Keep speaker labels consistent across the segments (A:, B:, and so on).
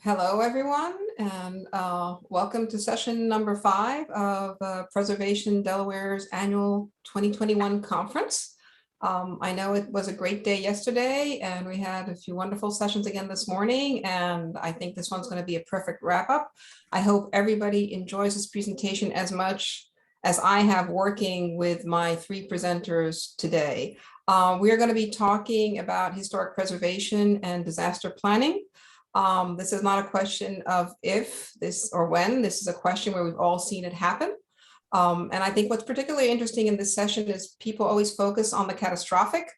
A: Hello, everyone, and welcome to session number 5 of Preservation Delaware's annual 2021 conference. I know it was a great day yesterday, and we had a few wonderful sessions again this morning, and I think this one's going to be a perfect wrap-up. I hope everybody enjoys this presentation as much as I have working with my 3 presenters today. We are going to be talking about historic preservation and disaster planning. This is not a question of if this or when. This is a question where we've all seen it happen. And I think what's particularly interesting in this session is people always focus on the catastrophic,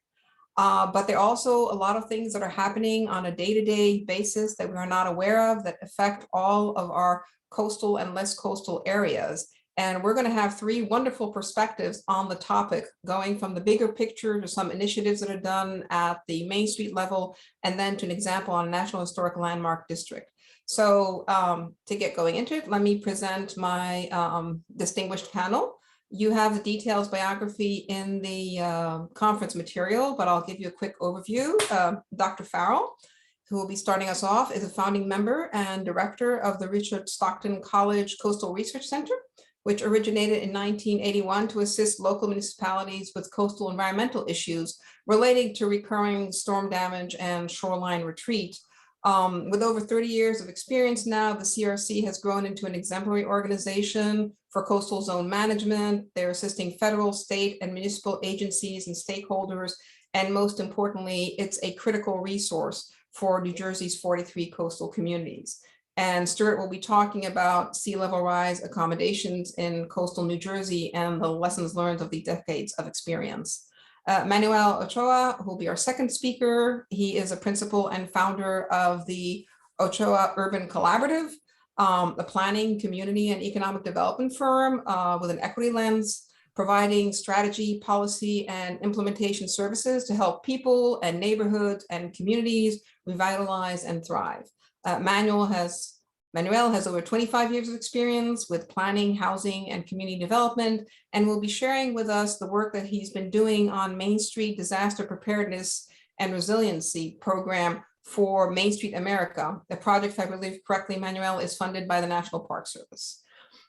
A: but there are also a lot of things that are happening on a day-to-day basis that we are not aware of that affect all of our coastal and less coastal areas. And we're going to have 3 wonderful perspectives on the topic, going from the bigger picture to some initiatives that are done at the Main Street level, and then to an example on a National Historic Landmark District. So to get going into it, let me present my distinguished panel. You have the details biography in the conference material, but I'll give you a quick overview. Dr. Farrell, who will be starting us off, is a founding member and director of the Richard Stockton College Coastal Research Center, which originated in 1981 to assist local municipalities with coastal environmental issues relating to recurring storm damage and shoreline retreat. With over 30 years of experience now, the CRC has grown into an exemplary organization for coastal zone management. They're assisting federal, state, and municipal agencies and stakeholders. And most importantly, it's a critical resource for New Jersey's 43 coastal communities. And Stewart will be talking about sea level rise accommodations in coastal New Jersey and the lessons learned of the decades of experience. Manuel Ochoa, who will be our second speaker. He is a principal and founder of the Ochoa Urban Collaborative, a planning, community, and economic development firm with an equity lens, providing strategy, policy, and implementation services to help people and neighborhoods and communities revitalize and thrive. Manuel has over 25 years of experience with planning, housing, and community development, and will be sharing with us the work that he's been doing on Main Street Disaster Preparedness and Resiliency Program for Main Street America. The project, if I believe correctly, Manuel, is funded by the National Park Service.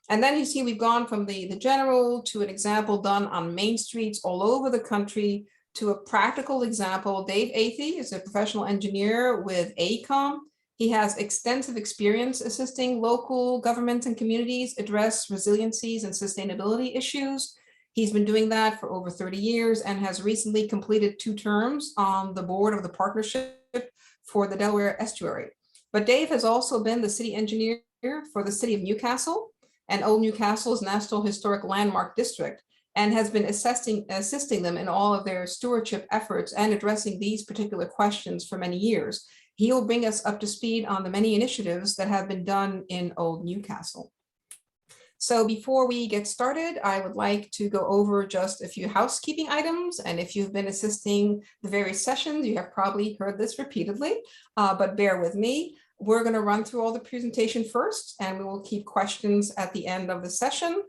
A: And then you see we've gone from the general to an example done on main streets all over the country to a practical example. Dave Athey is a professional engineer with AECOM. He has extensive experience assisting local governments and communities address resiliencies and sustainability issues. He's been doing that for over 30 years and has recently completed 2 terms on the board of the partnership for the Delaware Estuary. But Dave has also been the city engineer for the city of Newcastle and Old Newcastle's National Historic Landmark District, and has been assisting them in all of their stewardship efforts and addressing these particular questions for many years. He'll bring us up to speed on the many initiatives that have been done in Old Newcastle. So before we get started, I would like to go over just a few housekeeping items. And if you've been assisting the various sessions, you have probably heard this repeatedly, but bear with me. We're going to run through all the presentation first, and we will keep questions at the end of the session.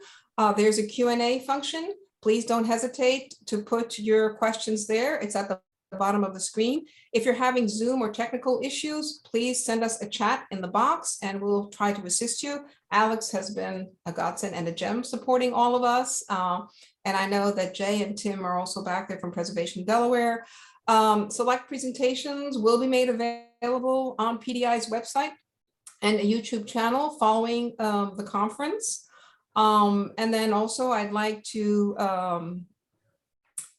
A: There's a Q&A function. Please don't hesitate to put your questions there. It's at the bottom of the screen. If you're having Zoom or technical issues, please send us a chat in the box and we'll try to assist you. Alex has been a godsend and a gem supporting all of us. And I know that Jay and Tim are also back there from Preservation Delaware. Select presentations will be made available on PDI's website and a YouTube channel following the conference. And then also I'd like to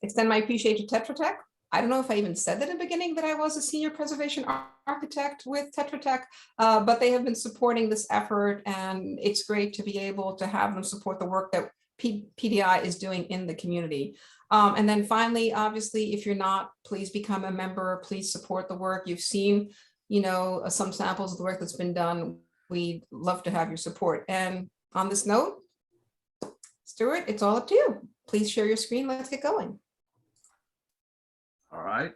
A: extend my appreciation to Tetra Tech. I don't know if I even said that in the beginning that I was a senior preservation architect with Tetra Tech, but they have been supporting this effort, and it's great to be able to have them support the work that PDI is doing in the community. And then finally, obviously, if you're not, please become a member, please support the work. You've seen, some samples of the work that's been done. We'd love to have your support. And on this note, Stewart, it's all up to you. Please share your screen. Let's get going.
B: All right,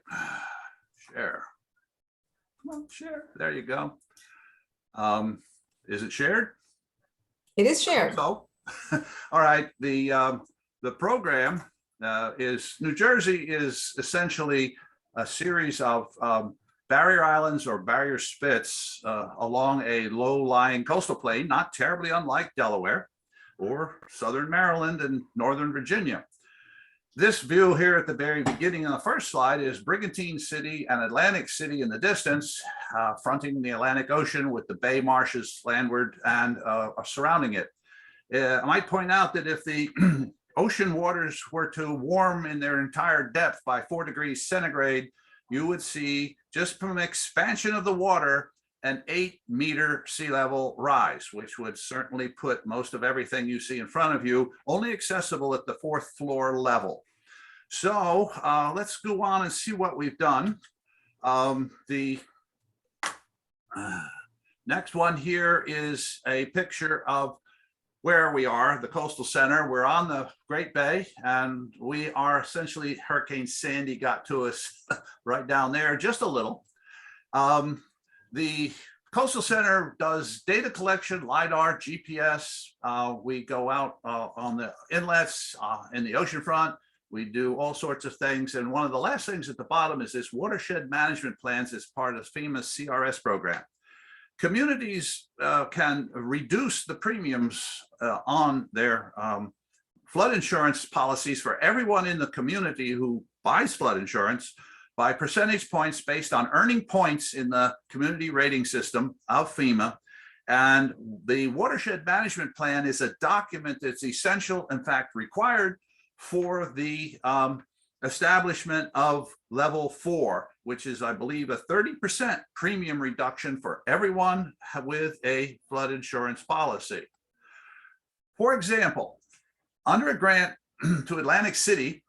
B: share. Come on, share. There you go. Is it shared?
A: It is shared.
B: So, all right. The program is New Jersey is essentially a series of barrier islands or barrier spits along a low-lying coastal plain, not terribly unlike Delaware or southern Maryland and northern Virginia. This view here at the very beginning on the first slide is Brigantine City and Atlantic City in the distance, fronting the Atlantic Ocean with the bay marshes landward and surrounding it. I might point out that if the ocean waters were to warm in their entire depth by 4 degrees centigrade, you would see, just from expansion of the water, an 8-meter sea level rise, which would certainly put most of everything you see in front of you only accessible at the 4th floor level. So let's go on and see what we've done. The next one here is a picture of where we are, the coastal center. We're on the Great Bay, and we are essentially, Hurricane Sandy got to us right down there, just a little. The coastal center does data collection, LiDAR, GPS. We go out on the inlets, in the oceanfront. We do all sorts of things. And one of the last things at the bottom is this watershed management plans as part of FEMA's CRS program. Communities can reduce the premiums on their flood insurance policies for everyone in the community who buys flood insurance by percentage points based on earning points in the community rating system of FEMA. And the watershed management plan is a document that's essential, in fact, required for the establishment of level 4, which is, I believe, a 30% premium reduction for everyone with a flood insurance policy. For example, under a grant to Atlantic City,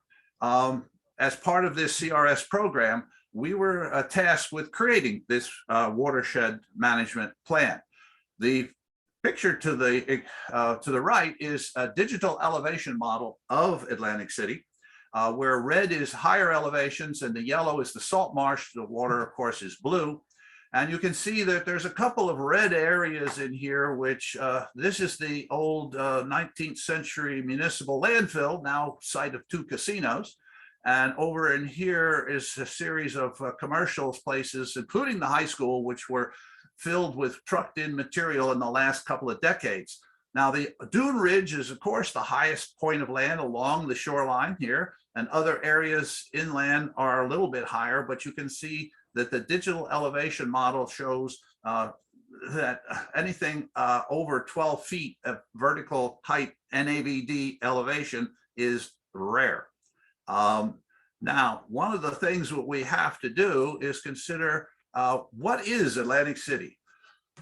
B: as part of this CRS program, we were tasked with creating this watershed management plan. The picture to the right is a digital elevation model of Atlantic City, where red is higher elevations and the yellow is the salt marsh. The water, of course, is blue. And you can see that there's a couple of red areas in here, which this is the old 19th century municipal landfill, now site of 2 casinos. And over in here is a series of commercial places, including the high school, which were filled with trucked in material in the last couple of decades. Now, the Dune Ridge is, of course, the highest point of land along the shoreline here, and other areas inland are a little bit higher, but you can see that the digital elevation model shows that anything over 12 feet of vertical height NAVD elevation is rare. Now, one of the things that we have to do is consider what is Atlantic City?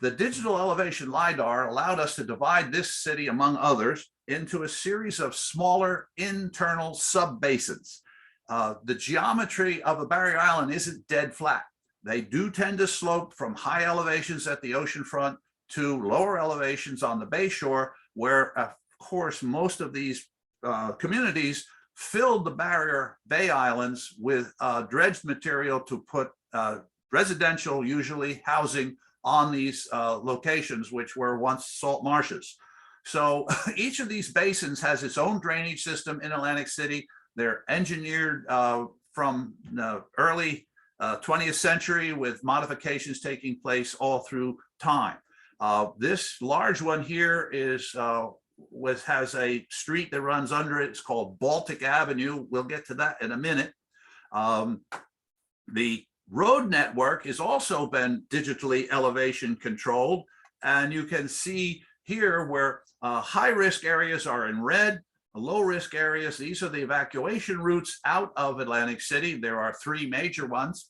B: The digital elevation LiDAR allowed us to divide this city, among others, into a series of smaller internal sub-basins. The geometry of a barrier island isn't dead flat. They do tend to slope from high elevations at the oceanfront to lower elevations on the bay shore, where, of course, most of these communities filled the barrier bay islands with dredged material to put residential, usually housing, on these locations, which were once salt marshes. So each of these basins has its own drainage system in Atlantic City. They're engineered from the early 20th century, with modifications taking place all through time. This large one here is has a street that runs under it. It's called Baltic Avenue. We'll get to that in a minute. The road network has also been digitally elevation controlled. And you can see here where high risk areas are in red, low risk areas. These are the evacuation routes out of Atlantic City. There are 3 major ones,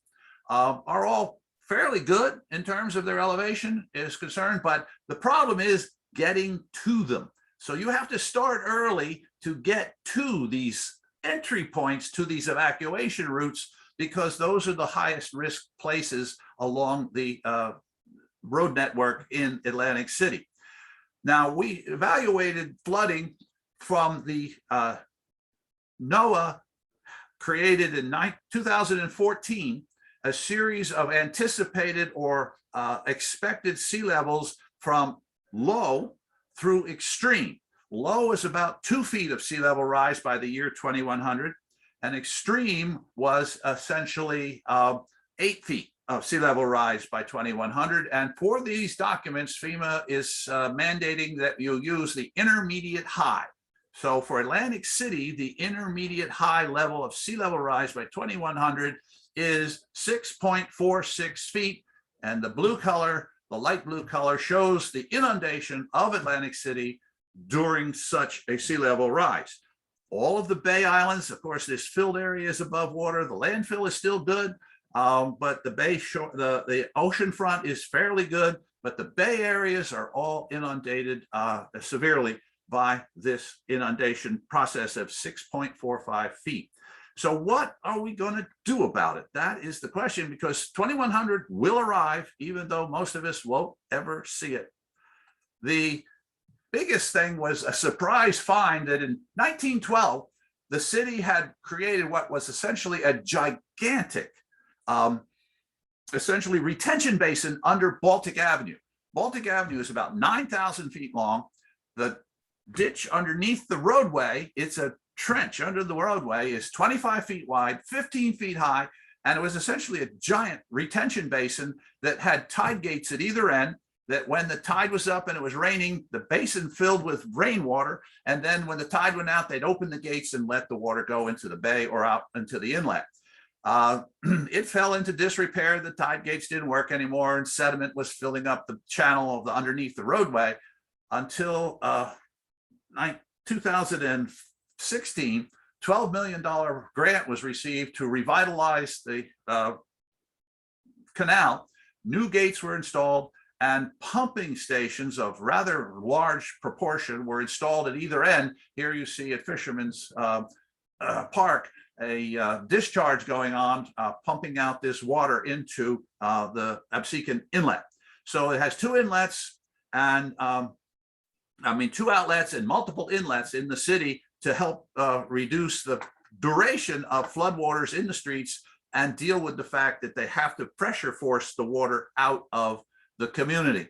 B: are all fairly good in terms of their elevation is concerned, but the problem is getting to them. So you have to start early to get to these entry points to these evacuation routes, because those are the highest risk places along the road network in Atlantic City. Now, we evaluated flooding from the NOAA created in 2014, a series of anticipated or expected sea levels from low through extreme. Low is about 2 feet of sea level rise by the year 2100. And extreme was essentially 8 feet of sea level rise by 2100. And for these documents, FEMA is mandating that you use the intermediate high. So for Atlantic City, the intermediate high level of sea level rise by 2100 is 6.46 feet. And the blue color, the light blue color, shows the inundation of Atlantic City during such a sea level rise. All of the Bay Islands, of course, this filled area is above water. The landfill is still good, but the Bay shore, the ocean front is fairly good, but the Bay areas are all inundated severely by this inundation process of 6.45 feet. So what are we going to do about it? That is the question, because 2100 will arrive, even though most of us won't ever see it. The biggest thing was a surprise find that in 1912, the city had created what was essentially a gigantic, essentially retention basin under Baltic Avenue. Baltic Avenue is about 9,000 feet long. The ditch underneath the roadway, it's a trench under the roadway, is 25 feet wide, 15 feet high, and it was essentially a giant retention basin that had tide gates at either end, that when the tide was up and it was raining, the basin filled with rainwater, and then when the tide went out, they'd open the gates and let the water go into the bay or out into the inlet. It fell into disrepair. The tide gates didn't work anymore, and sediment was filling up the channel of the underneath the roadway until 2016, $12 million grant was received to revitalize the canal. New gates were installed, and pumping stations of rather large proportion were installed at either end. Here you see at Fisherman's Park a discharge going on, pumping out this water into the Absecon Inlet. So it has two inlets and two outlets and multiple inlets in the city to help reduce the duration of floodwaters in the streets and deal with the fact that they have to pressure force the water out of the community.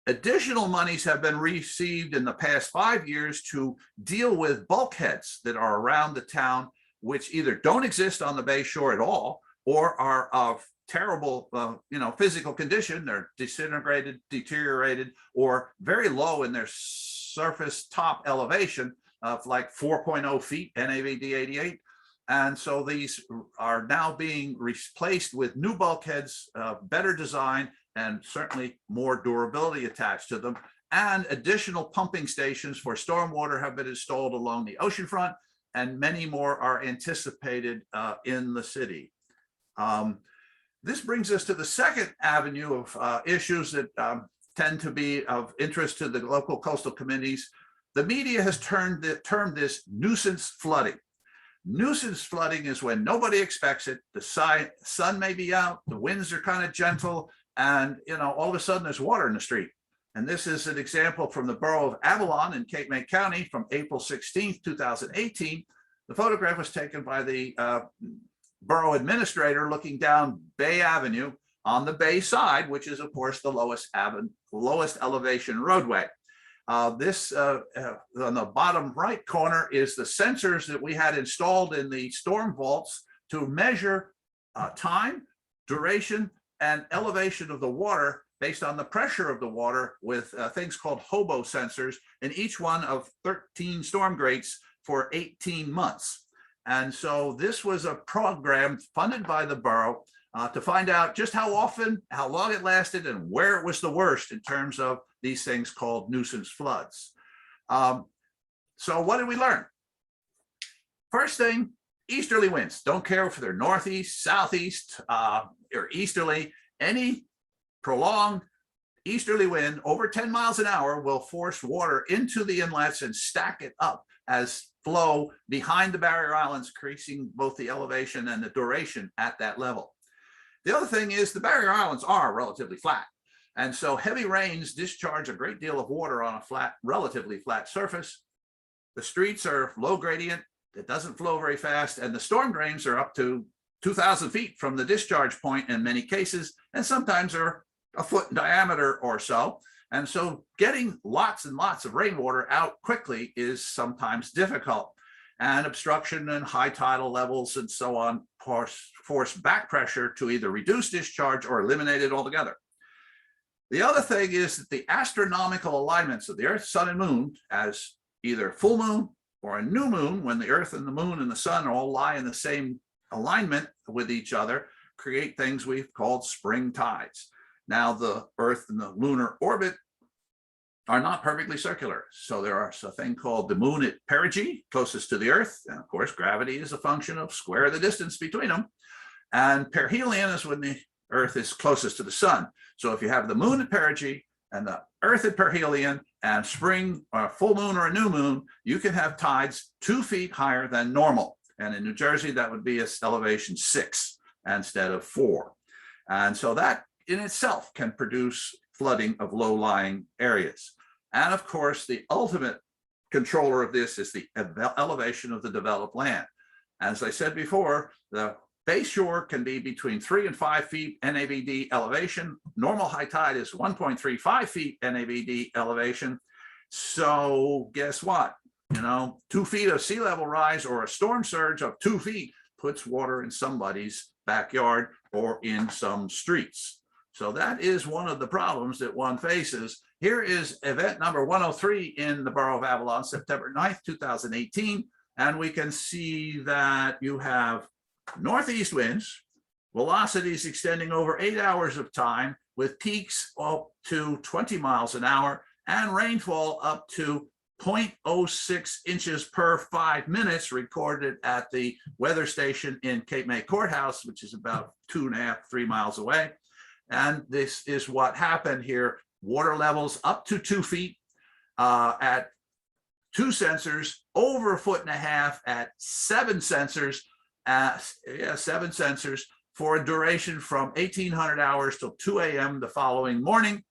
B: Additional monies have been received in the past 5 years to deal with bulkheads that are around the town, which either don't exist on the bay shore at all or are of terrible physical condition. They're disintegrated, deteriorated, or very low in their surface top elevation of like 4.0 feet NAVD 88. And so these are now being replaced with new bulkheads, better design, and certainly more durability attached to them. And additional pumping stations for stormwater have been installed along the oceanfront, and many more are anticipated in the city. This brings us to the second avenue of issues that tend to be of interest to the local coastal communities. The media has termed this nuisance flooding. Nuisance flooding is when nobody expects it. The sun may be out, the winds are kind of gentle, and all of a sudden there's water in the street. And this is an example from the borough of Avalon in Cape May County from April 16th, 2018. The photograph was taken by the borough administrator looking down Bay Avenue on the bay side, which is of course the lowest elevation roadway. This on the bottom right corner is the sensors that we had installed in the storm vaults to measure time, duration, and elevation of the water based on the pressure of the water with things called hobo sensors in each one of 13 storm grates for 18 months. And so this was a program funded by the borough to find out just how often, how long it lasted, and where it was the worst in terms of these things called nuisance floods. So what did we learn? First thing, easterly winds. Don't care if they're northeast, southeast, or easterly. Any prolonged easterly wind over 10 miles an hour will force water into the inlets and stack it up as flow behind the barrier islands, increasing both the elevation and the duration at that level. The other thing is the barrier islands are relatively flat. And so heavy rains discharge a great deal of water on a relatively flat surface. The streets are low gradient. It doesn't flow very fast. And the storm drains are up to 2,000 feet from the discharge point in many cases, and sometimes are a foot in diameter or so. And so getting lots and lots of rainwater out quickly is sometimes difficult. and obstruction and high tidal levels and so on force back pressure to either reduce discharge or eliminate it altogether. The other thing is that the astronomical alignments of the Earth, Sun, and Moon, as either full moon or a new moon, when the Earth and the Moon and the Sun all lie in the same alignment with each other, create things we've called spring tides. Now, the Earth and the lunar orbit are not perfectly circular. So there is a thing called the moon at perigee, closest to the Earth. And of course, gravity is a function of square the distance between them. And perihelion is when the Earth is closest to the Sun. So if you have the moon at perigee and the Earth at perihelion and spring or a full moon or a new moon, you can have tides 2 feet higher than normal. And in New Jersey, that would be elevation 6 instead of 4. And so that in itself can produce flooding of low-lying areas. And of course, the ultimate controller of this is the elevation of the developed land. As I said before, the base shore can be between 3 and 5 feet NAVD elevation. Normal high tide is 1.35 feet NAVD elevation. So guess what? 2 feet of sea level rise or a storm surge of 2 feet puts water in somebody's backyard or in some streets. So that is one of the problems that one faces. Here is event number 103 in the borough of Avalon, September 9th, 2018. And we can see that you have northeast winds, velocities extending over 8 hours of time with peaks up to 20 miles an hour and rainfall up to 0.06 inches per 5 minutes recorded at the weather station in Cape May Courthouse, which is about 2.5, 3 miles away. And this is what happened here. Water levels up to 2 feet at 2 sensors, over 1.5 feet at 7 sensors, 7 sensors for a duration from 1800 hours till 2 a.m. the following morning.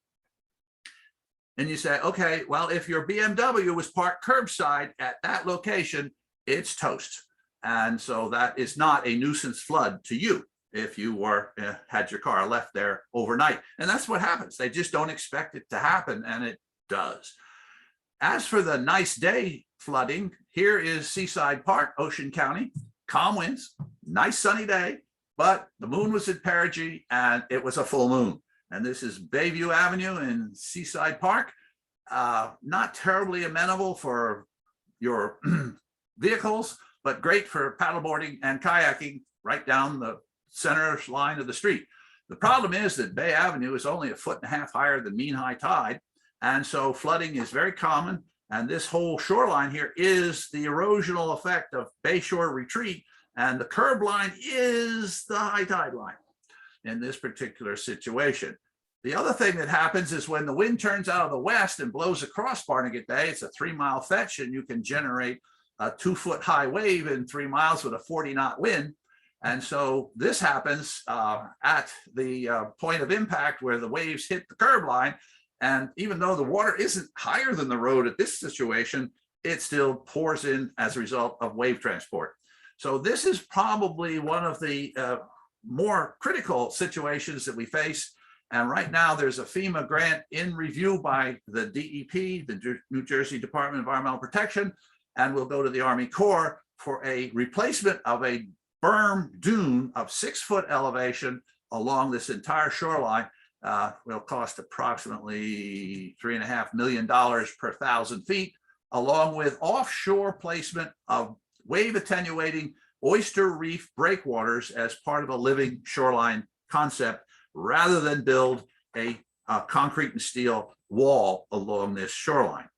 B: And you say, okay, well, if your BMW was parked curbside at that location, it's toast. And so that is not a nuisance flood to you if you were had your car left there overnight. And that's what happens. They just don't expect it to happen, and it does. As for the nice day flooding, here is Seaside Park, Ocean County, calm winds, nice sunny day, but the moon was at perigee and it was a full moon. And this is Bayview Avenue in Seaside Park. Not terribly amenable for your vehicles, but great for paddleboarding and kayaking right down the center line of the street. The problem is that Bay Avenue is only 1.5 feet higher than mean high tide. And so flooding is very common. And this whole shoreline here is the erosional effect of bayshore retreat. And the curb line is the high tide line in this particular situation. The other thing that happens is when the wind turns out of the west and blows across Barnegat Bay, it's a 3-mile fetch, and you can generate a 2-foot high wave in 3 miles with a 40-knot wind. And so this happens at the point of impact where the waves hit the curb line. And even though the water isn't higher than the road at this situation, it still pours in as a result of wave transport. So this is probably one of the more critical situations that we face. And right now there's a FEMA grant in review by the DEP, the New Jersey Department of Environmental Protection, and we'll go to the Army Corps for a replacement of a berm dune of 6-foot elevation along this entire shoreline. Will cost approximately $3.5 million per 1,000 feet, along with offshore placement of wave attenuating oyster reef breakwaters as part of a living shoreline concept, rather than build a concrete and steel wall along this shoreline.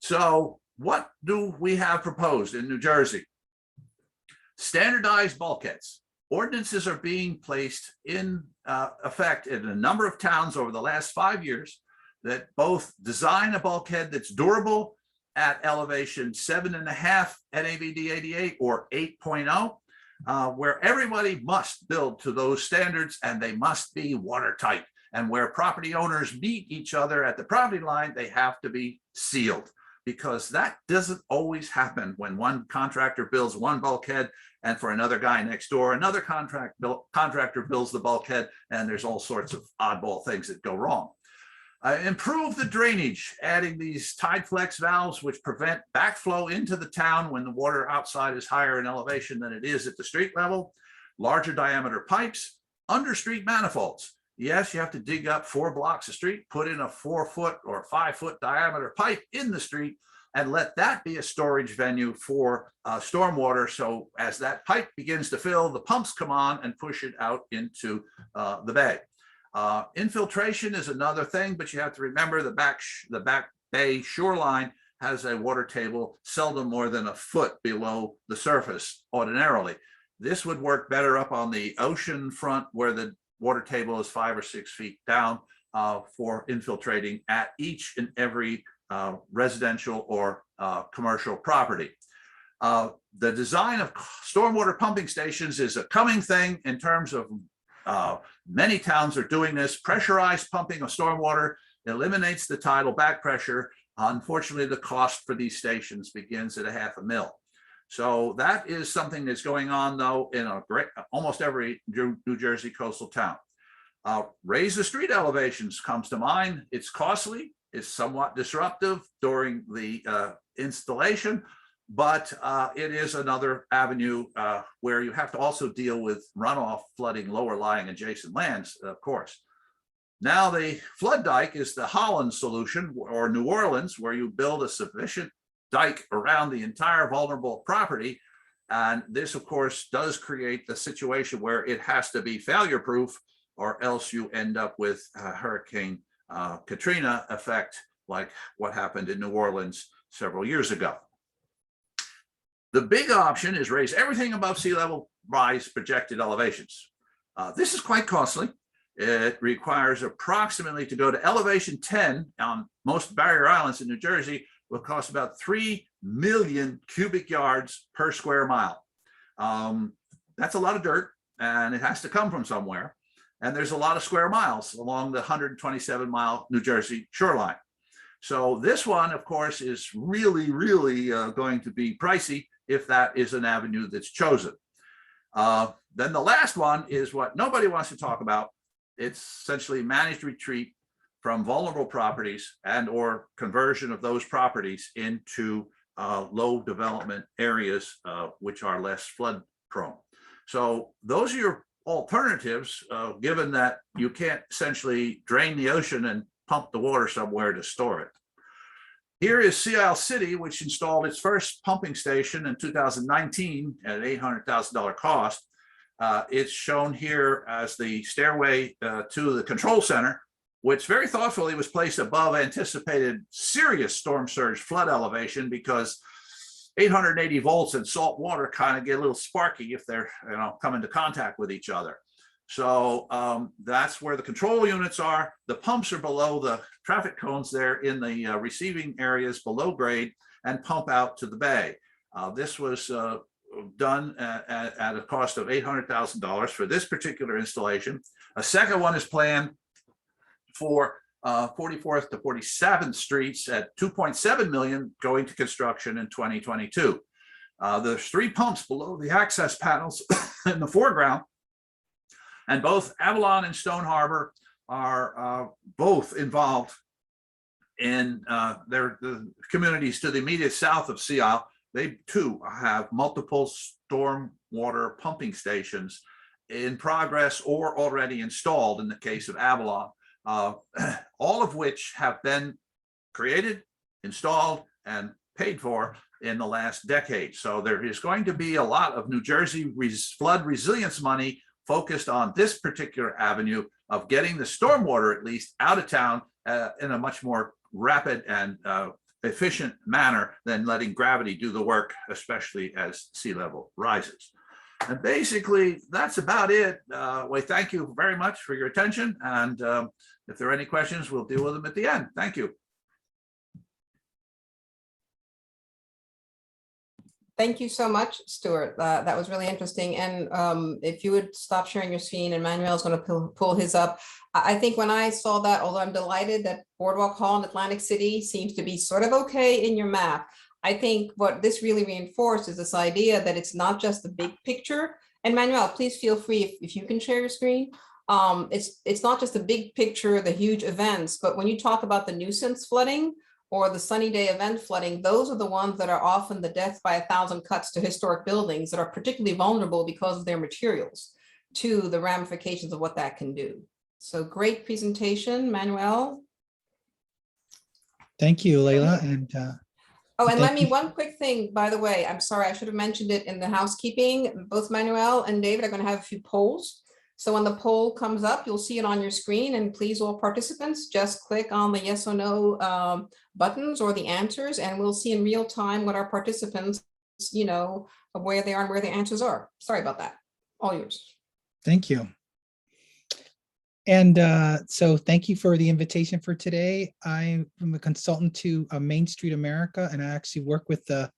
B: So what do we have proposed in New Jersey? Standardized bulkheads. Ordinances are being placed in effect in a number of towns over the last 5 years that both design a bulkhead that's durable at elevation 7.5 NAVD 88 or 8.0, where everybody must build to those standards and they must be watertight. And where property owners meet each other at the property line, they have to be sealed, because that doesn't always happen when one contractor builds one bulkhead and for another guy next door, another contractor builds the bulkhead, and there's all sorts of oddball things that go wrong. Improve the drainage, adding these tide flex valves, which prevent backflow into the town when the water outside is higher in elevation than it is at the street level. Larger diameter pipes, under street manifolds. Yes, you have to dig up 4 blocks of street, put in a 4-foot or 5-foot diameter pipe in the street, and let that be a storage venue for stormwater. So as that pipe begins to fill, the pumps come on and push it out into the bay. Infiltration is another thing, but you have to remember the back bay shoreline has a water table seldom more than a foot below the surface ordinarily. This would work better up on the ocean front where the water table is 5 or 6 feet down for infiltrating at each and every residential or commercial property. The design of stormwater pumping stations is a coming thing in terms of many towns are doing this. Pressurized pumping of stormwater eliminates the tidal back pressure. Unfortunately, the cost for these stations begins at $500,000. So that is something that's going on, though, in almost every New Jersey coastal town. Raise the street elevations comes to mind. It's costly. It's somewhat disruptive during the installation, but it is another avenue where you have to also deal with runoff flooding lower lying adjacent lands, of course. Now the flood dike is the Holland solution, or New Orleans, where you build a sufficient dike around the entire vulnerable property. And this, of course, does create the situation where it has to be failure proof, or else you end up with Hurricane Katrina effect, like what happened in New Orleans several years ago. The big option is raise everything above sea level rise projected elevations. This is quite costly. It requires approximately, to go to elevation 10 on most barrier islands in New Jersey, will cost about 3 million cubic yards per square mile. That's a lot of dirt, and it has to come from somewhere. And there's a lot of square miles along the 127-mile New Jersey shoreline. So this one, of course, is really, really going to be pricey if that is an avenue that's chosen. Then the last one is what nobody wants to talk about. It's essentially managed retreat from vulnerable properties and or conversion of those properties into low development areas which are less flood prone. So those are your alternatives, given that you can't essentially drain the ocean and pump the water somewhere to store it. Here is Sea Isle City, which installed its first pumping station in 2019 at an $800,000 cost. It's shown here as the stairway to the control center, which very thoughtfully was placed above anticipated serious storm surge flood elevation, because 880 volts and salt water kind of get a little sparky if they're come into contact with each other. So that's where the control units are. The pumps are below the traffic cones there in the receiving areas below grade and pump out to the bay. This was done at a cost of $800,000 for this particular installation. A second one is planned for 44th to 47th streets at $2.7 million, going to construction in 2022. There's 3 pumps below the access panels in the foreground, and both Avalon and Stone Harbor are both involved in the communities to the immediate south of Sea Isle. They too have multiple storm water pumping stations in progress or already installed in the case of Avalon. All of which have been created, installed, and paid for in the last decade. So there is going to be a lot of New Jersey flood resilience money focused on this particular avenue of getting the stormwater at least out of town in a much more rapid and efficient manner than letting gravity do the work, especially as sea level rises. And basically, that's about it. We thank you very much for your attention. And if there are any questions, we'll deal with them at the end. Thank you.
A: Thank you so much, Stewart. That was really interesting. And if you would stop sharing your screen, and Manuel's going to pull his up. I think when I saw that, although I'm delighted that Boardwalk Hall in Atlantic City seems to be sort of okay in your map, I think what this really reinforced is this idea that it's not just the big picture. And Manuel, please feel free if you can share your screen. It's not just the big picture, the huge events, but when you talk about the nuisance flooding or the sunny day event flooding, those are the ones that are often the death by 1,000 cuts to historic buildings that are particularly vulnerable because of their materials to the ramifications of what that can do. So great presentation, Manuel.
C: Thank you, Leila. And
A: Oh, and
C: thank
A: let me,
C: you.
A: one quick thing, by the way, I'm sorry, I should have mentioned it in the housekeeping. Both Manuel and David are going to have a few polls. So when the poll comes up, you'll see it on your screen, and please, all participants, just click on the yes or no buttons or the answers, and we'll see in real time what our participants, where they are and where the answers are. Sorry about that. All yours.
C: Thank you. And so thank you for the invitation for today. I'm a consultant to Main Street America, and I actually work with the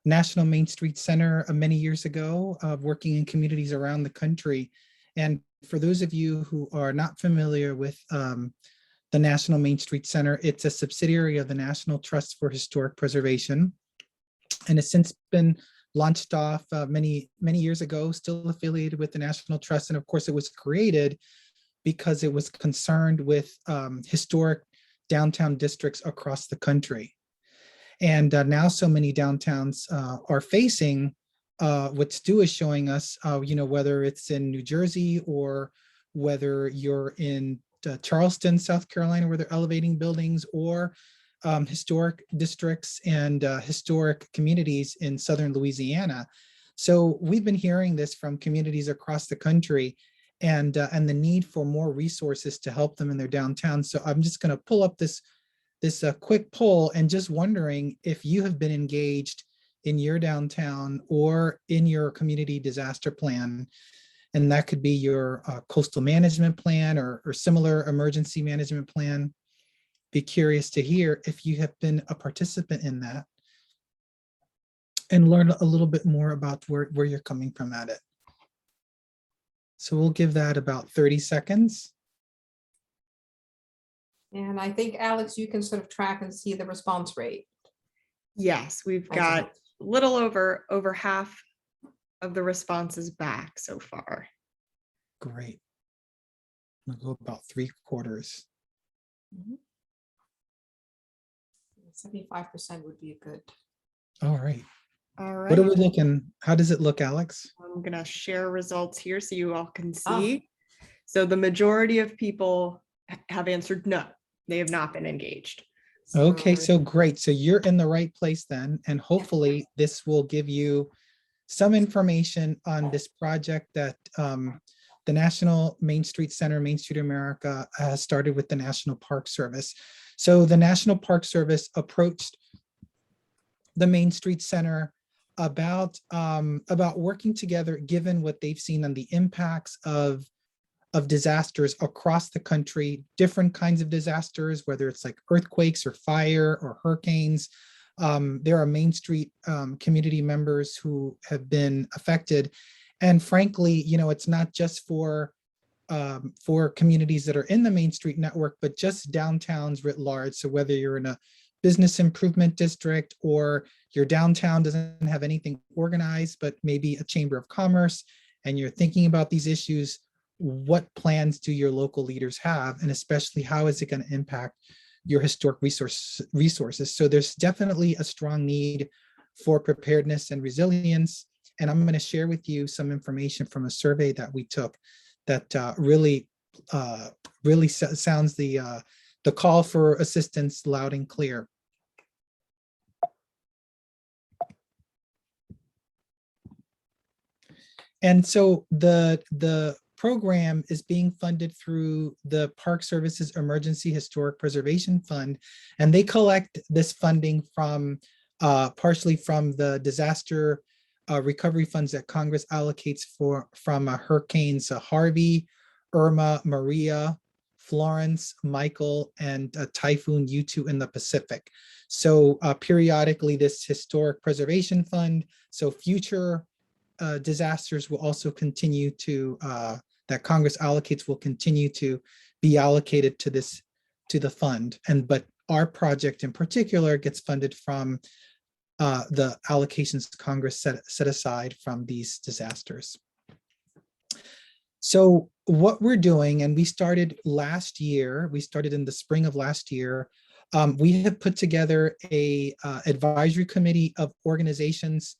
C: National Main Street Center many years ago, working in communities around the country. And for those of you who are not familiar with the National Main Street Center, it's a subsidiary of the National Trust for Historic Preservation, and has since been launched off many years ago, still affiliated with the National Trust. And of course, it was created because it was concerned with historic downtown districts across the country. And now so many downtowns are facing what Stu is showing us, whether it's in New Jersey or whether you're in Charleston, South Carolina, where they're elevating buildings, or historic districts and historic communities in Southern Louisiana. So we've been hearing this from communities across the country, and the need for more resources to help them in their downtown. So I'm just going to pull up this quick poll, and just wondering if you have been engaged in your downtown or in your community disaster plan. And that could be your coastal management plan or similar emergency management plan. Be curious to hear if you have been a participant in that, and learn a little bit more about where you're coming from at it. So we'll give that about 30 seconds.
A: And I think, Alex, you can sort of track and see the response rate.
D: Yes, we've
A: Thanks so
D: got
A: much.
D: a little over half of the responses back so far.
C: Great. We'll go about 3/4.
A: 75% would be a good.
C: All right.
D: All
C: What are
D: right,
C: we looking? How does it look, Alex?
D: I'm gonna share results here so you all can
A: Ah.
D: see. So the majority of people have answered no, they have not been engaged.
C: Okay, so great. So you're in the right place then, and hopefully this will give you some information on this project that the National Main Street Center, Main Street America, has started with the National Park Service. So the National Park Service approached the Main Street Center about working together, given what they've seen on the impacts of disasters across the country, different kinds of disasters, whether it's like earthquakes or fire or hurricanes. There are Main Street community members who have been affected. And frankly, it's not just for communities that are in the Main Street network, but just downtowns writ large. So whether you're in a business improvement district or your downtown doesn't have anything organized, but maybe a chamber of commerce, and you're thinking about these issues, what plans do your local leaders have? And especially, how is it going to impact your historic resources? So there's definitely a strong need for preparedness and resilience. And I'm going to share with you some information from a survey that we took that really sounds the call for assistance loud and clear. And so the program is being funded through the Park Service's Emergency Historic Preservation Fund, and they collect this funding from partially from the disaster recovery funds that Congress allocates from hurricanes Harvey, Irma, Maria, Florence, Michael, and Typhoon U2 in the Pacific. So periodically, this historic preservation fund, so future disasters will also continue to that Congress allocates will continue to be allocated to the fund. But our project in particular gets funded from the allocations Congress set aside from these disasters. So what we're doing, and we started last year, we started in the spring of last year, we have put together a advisory committee of organizations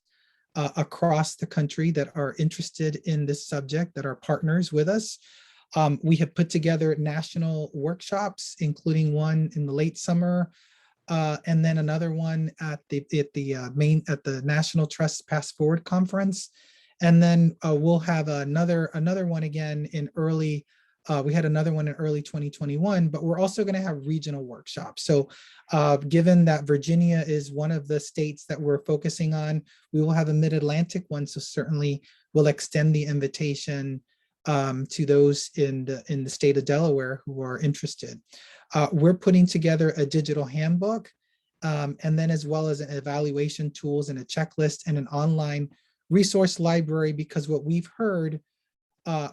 C: across the country that are interested in this subject, that are partners with us. We have put together national workshops, including one in the late summer, and then another one at the National Trust Pass Forward Conference. And then we'll have another one again in early. We had another one in early 2021, but we're also going to have regional workshops. So given that Virginia is one of the states that we're focusing on, we will have a Mid-Atlantic one. So certainly we'll extend the invitation to those in the state of Delaware who are interested. We're putting together a digital handbook, and then as well as an evaluation tools and a checklist and an online resource library, because what we've heard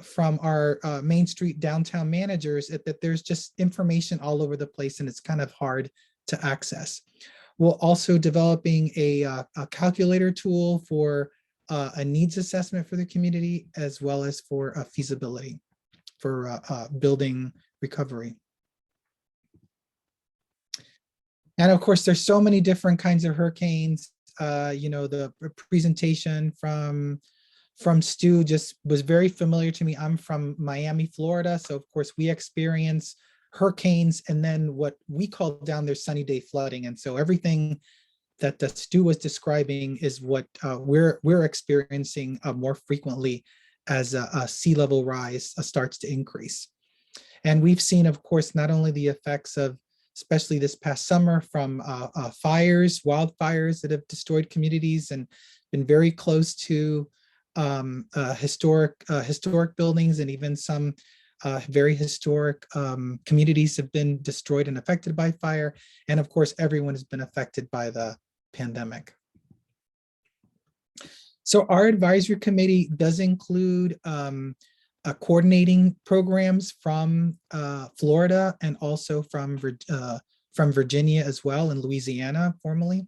C: from our Main Street downtown managers is that there's just information all over the place and it's kind of hard to access. We're also developing a calculator tool for a needs assessment for the community, as well as for feasibility for building recovery. And of course, there's so many different kinds of hurricanes. The presentation from Stu just was very familiar to me. I'm from Miami, Florida. So of course we experience hurricanes and then what we call down there sunny day flooding. And so everything that Stu was describing is what we're experiencing more frequently as a sea level rise starts to increase. And we've seen, of course, not only the effects of, especially this past summer, from wildfires that have destroyed communities and been very close to historic buildings, and even some very historic communities have been destroyed and affected by fire. And of course, everyone has been affected by the pandemic. So our advisory committee does include coordinating programs from Florida and also from Virginia as well, and Louisiana formerly.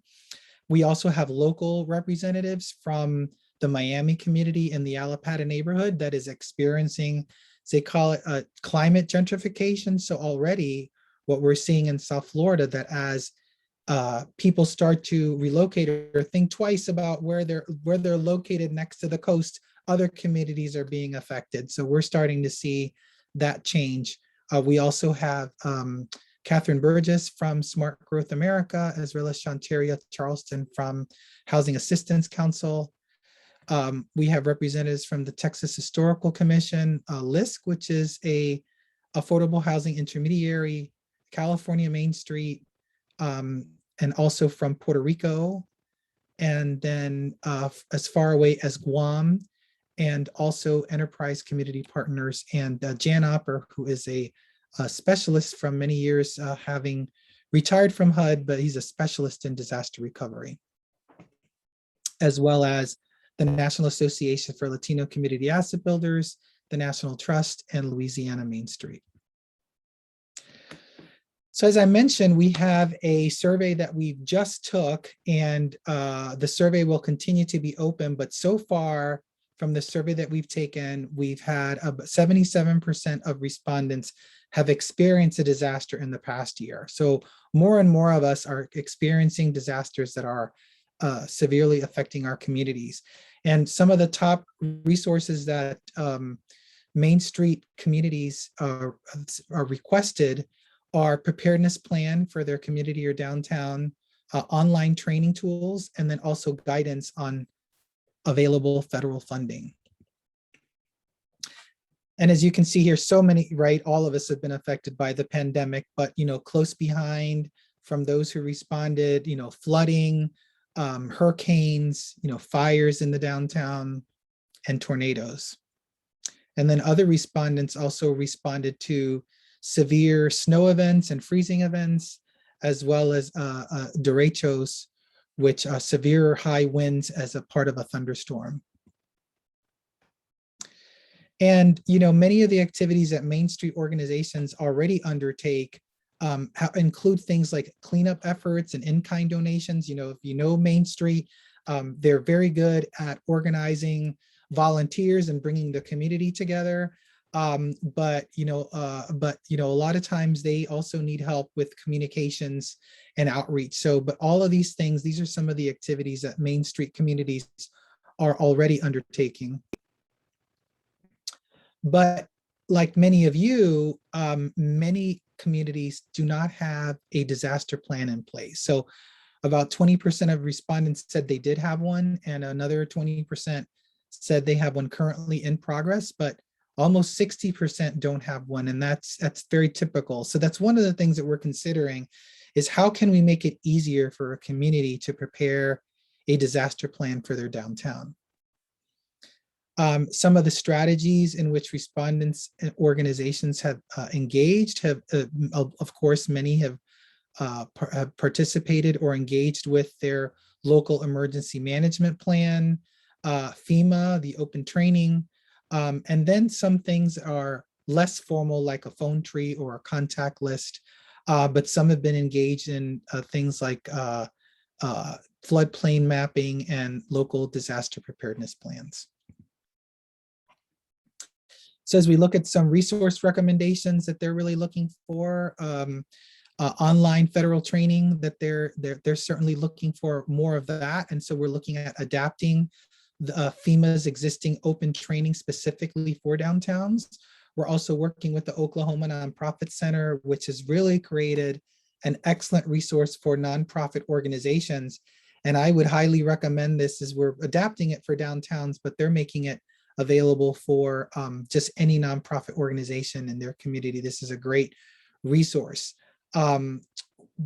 C: We also have local representatives from the Miami community in the Allapattah neighborhood that is experiencing, they call it climate gentrification. So already what we're seeing in South Florida, that as people start to relocate or think twice about where they're located next to the coast, other communities are being affected. So we're starting to see that change. We also have Catherine Burgess from Smart Growth America, as well as Shantaria Charleston from Housing Assistance Council. We have representatives from the Texas Historical Commission, LISC, which is a affordable housing intermediary, California Main Street, and also from Puerto Rico, and then as far away as Guam, and also Enterprise Community Partners, and Jan Opper, who is a specialist from many years, having retired from HUD, but he's a specialist in disaster recovery, as well as the National Association for Latino Community Asset Builders, the National Trust, and Louisiana Main Street. So as I mentioned, we have a survey that we just took, and the survey will continue to be open, but so far from the survey that we've taken, we've had 77% of respondents have experienced a disaster in the past year. So more and more of us are experiencing disasters that are severely affecting our communities. And some of the top resources that Main Street communities are requested are preparedness plan for their community or downtown, online training tools, and then also guidance on available federal funding. And as you can see here, so many, right? All of us have been affected by the pandemic, but, close behind from those who responded, flooding, hurricanes, fires in the downtown, and tornadoes. And then other respondents also responded to severe snow events and freezing events, as well as derechos, which are severe high winds as a part of a thunderstorm. And many of the activities that Main Street organizations already undertake include things like cleanup efforts and in-kind donations. If Main Street, they're very good at organizing volunteers and bringing the community together. But a lot of times they also need help with communications and outreach. So, but all of these things, these are some of the activities that Main Street communities are already undertaking. But like many of you, many communities do not have a disaster plan in place. So about 20% of respondents said they did have one, and another 20% said they have one currently in progress, but almost 60% don't have one, and that's very typical. So that's one of the things that we're considering is how can we make it easier for a community to prepare a disaster plan for their downtown. Some of the strategies in which respondents and organizations have engaged have, of course, many have participated or engaged with their local emergency management plan, FEMA, the open training, and then some things are less formal, like a phone tree or a contact list, but some have been engaged in things like floodplain mapping and local disaster preparedness plans. So as we look at some resource recommendations that they're really looking for, online federal training, that they're certainly looking for more of that. And so we're looking at adapting the FEMA's existing open training specifically for downtowns. We're also working with the Oklahoma Nonprofit Center, which has really created an excellent resource for nonprofit organizations. And I would highly recommend this, as we're adapting it for downtowns, but they're making it available for just any nonprofit organization in their community. This is a great resource.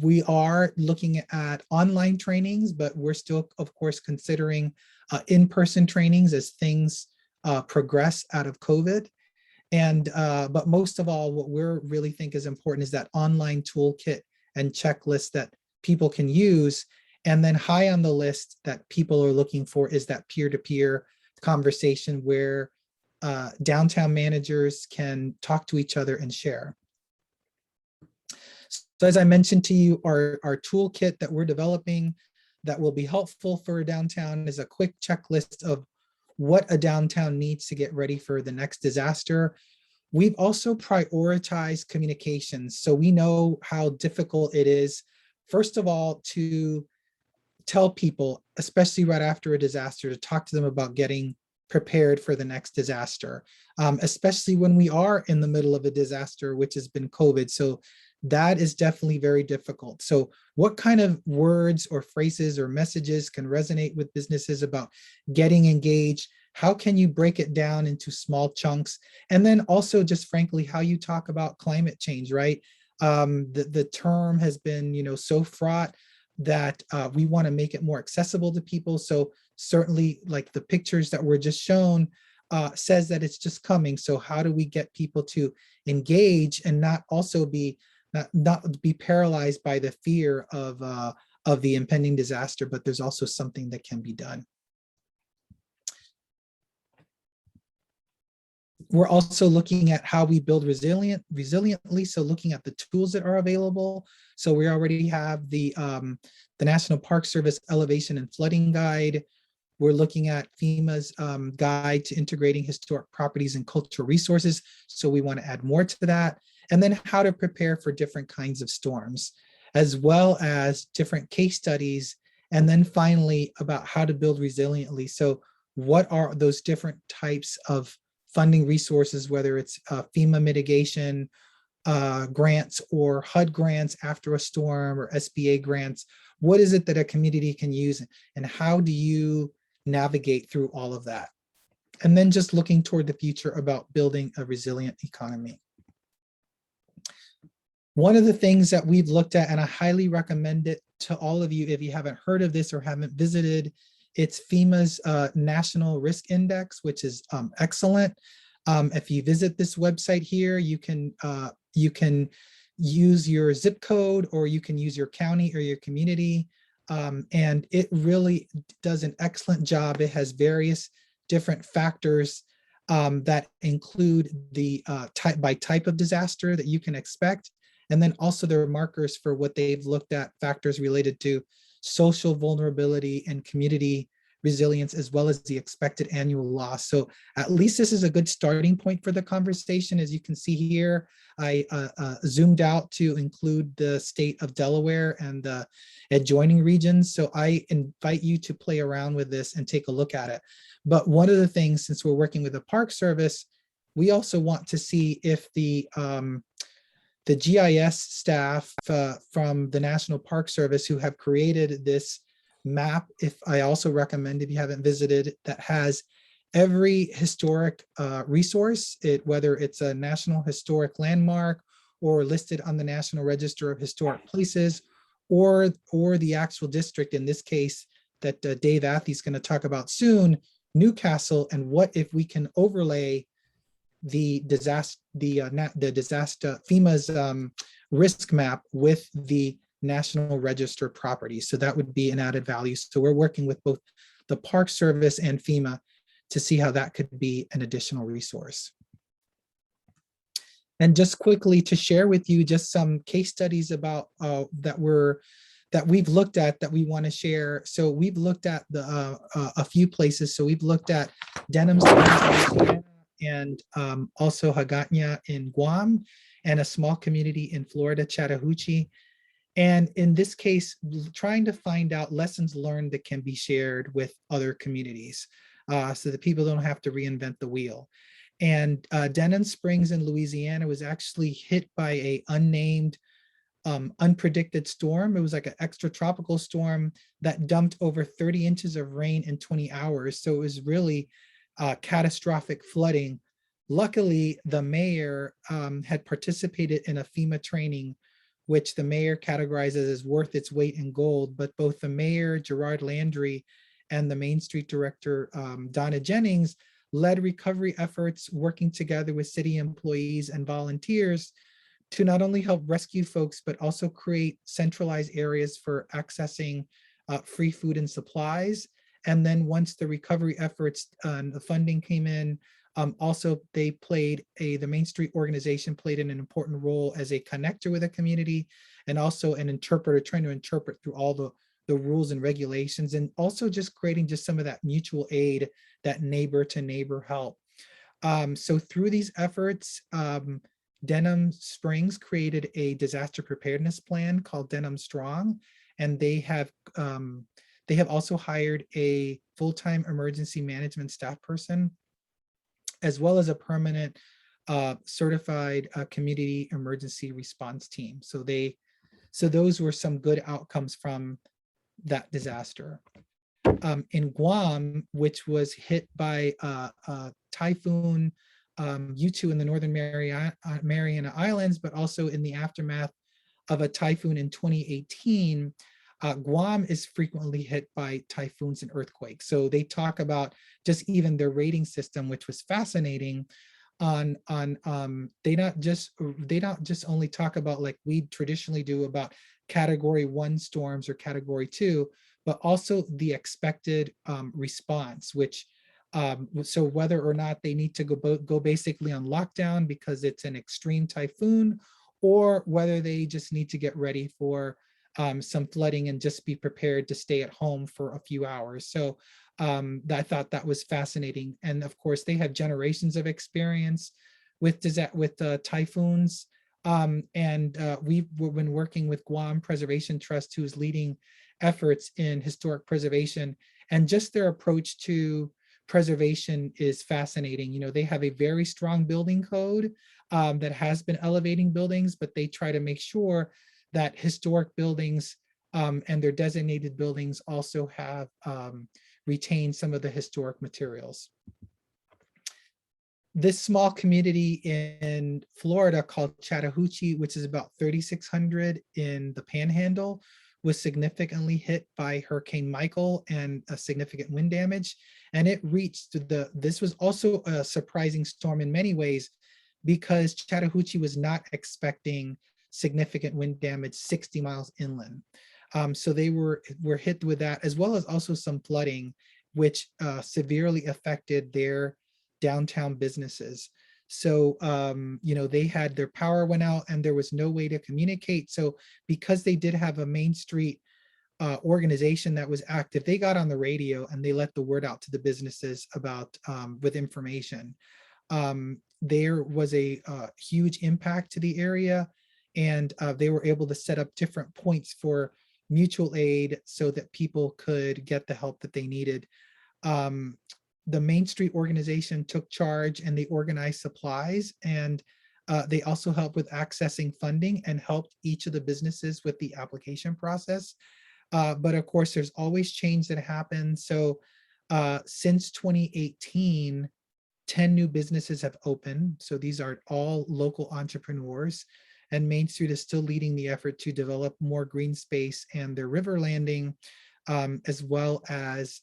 C: We are looking at online trainings, but we're still, of course, considering in-person trainings as things progress out of COVID. And but most of all, what we're really think is important is that online toolkit and checklist that people can use. And then high on the list that people are looking for is that peer-to-peer conversation where downtown managers can talk to each other and share. So as I mentioned to you, our toolkit that we're developing that will be helpful for a downtown is a quick checklist of what a downtown needs to get ready for the next disaster. We've also prioritized communications. So we know how difficult it is, first of all, to tell people, especially right after a disaster, to talk to them about getting prepared for the next disaster, especially when we are in the middle of a disaster, which has been COVID. So that is definitely very difficult. So what kind of words or phrases or messages can resonate with businesses about getting engaged? How can you break it down into small chunks? And then also just frankly, how you talk about climate change, right? The term has been, so fraught that we want to make it more accessible to people. So certainly like the pictures that were just shown says that it's just coming. So how do we get people to engage and not also be not be paralyzed by the fear of the impending disaster, but there's also something that can be done. We're also looking at how we build resiliently. So looking at the tools that are available. So we already have the National Park Service Elevation and Flooding Guide. We're looking at FEMA's guide to integrating historic properties and cultural resources. So we want to add more to that. And then how to prepare for different kinds of storms, as well as different case studies. And then finally, about how to build resiliently. So what are those different types of funding resources, whether it's FEMA mitigation grants or HUD grants after a storm or SBA grants? What is it that a community can use, and how do you navigate through all of that? And then just looking toward the future about building a resilient economy. One of the things that we've looked at, and I highly recommend it to all of you if you haven't heard of this or haven't visited, it's FEMA's National Risk Index, which is excellent. If you visit this website here, you can use your zip code, or you can use your county or your community. And it really does an excellent job. It has various different factors that include the type of disaster that you can expect. And then also there are markers for what they've looked at, factors related to social vulnerability and community resilience, as well as the expected annual loss. So at least this is a good starting point for the conversation. As you can see here, I zoomed out to include the state of Delaware and the adjoining regions. So I invite you to play around with this and take a look at it. But one of the things, since we're working with the Park Service, we also want to see if the GIS staff from the National Park Service who have created this map, if I also recommend, if you haven't visited, that has every historic resource, whether it's a National Historic Landmark or listed on the National Register of Historic Places, or the actual district, in this case, that Dave Athey is going to talk about soon, Newcastle, and what if we can overlay the disaster, FEMA's risk map with the National Register property. So that would be an added value. So we're working with both the Park Service and FEMA to see how that could be an additional resource. And just quickly to share with you just some case studies about that we've looked at that we want to share. So we've looked at a few places. So we've looked at Denham and also Hagåtña in Guam, and a small community in Florida, Chattahoochee. And in this case, trying to find out lessons learned that can be shared with other communities so that people don't have to reinvent the wheel. And Denham Springs in Louisiana was actually hit by a unnamed, unpredicted storm. It was like an extratropical storm that dumped over 30 inches of rain in 20 hours. So it was really catastrophic flooding. Luckily, the mayor had participated in a FEMA training, which the mayor categorizes as worth its weight in gold. But both the mayor, Gerard Landry, and the Main Street director, Donna Jennings, led recovery efforts, working together with city employees and volunteers to not only help rescue folks, but also create centralized areas for accessing free food and supplies. And then once the recovery efforts and the funding came in, also they the Main Street organization played an important role as a connector with the community, and also an interpreter, trying to interpret through all the rules and regulations, and also just creating just some of that mutual aid, that neighbor to neighbor help. So through these efforts, Denham Springs created a disaster preparedness plan called Denham Strong, and they have also hired a full-time emergency management staff person, as well as a permanent certified community emergency response team. So those were some good outcomes from that disaster. In Guam, which was hit by Typhoon U2 in the Northern Mariana Islands, but also in the aftermath of a typhoon in 2018, Guam is frequently hit by typhoons and earthquakes. So they talk about just even their rating system, which was fascinating. They don't just only talk about, like we traditionally do, about category 1 storms or category 2, but also the expected response, which so whether or not they need to go basically on lockdown because it's an extreme typhoon, or whether they just need to get ready for some flooding and just be prepared to stay at home for a few hours. So I thought that was fascinating. And of course, they have generations of experience with typhoons. We've been working with Guam Preservation Trust, who is leading efforts in historic preservation, and just their approach to preservation is fascinating. You know, they have a very strong building code that has been elevating buildings, but they try to make sure that historic buildings and their designated buildings also have retained some of the historic materials. This small community in Florida called Chattahoochee, which is about 3,600 in the Panhandle, was significantly hit by Hurricane Michael and a significant wind damage. And it reached this was also a surprising storm in many ways, because Chattahoochee was not expecting significant wind damage 60 miles inland. So they were hit with that, as well as also some flooding, which severely affected their downtown businesses. So, they had their power went out and there was no way to communicate. So because they did have a Main Street organization that was active, they got on the radio and they let the word out to the businesses about with information. There was a huge impact to the area, and they were able to set up different points for mutual aid so that people could get the help that they needed. The Main Street organization took charge and they organized supplies, and they also helped with accessing funding and helped each of the businesses with the application process. But of course, there's always change that happens. So since 2018, 10 new businesses have opened. So these are all local entrepreneurs. And Main Street is still leading the effort to develop more green space and their river landing, as well as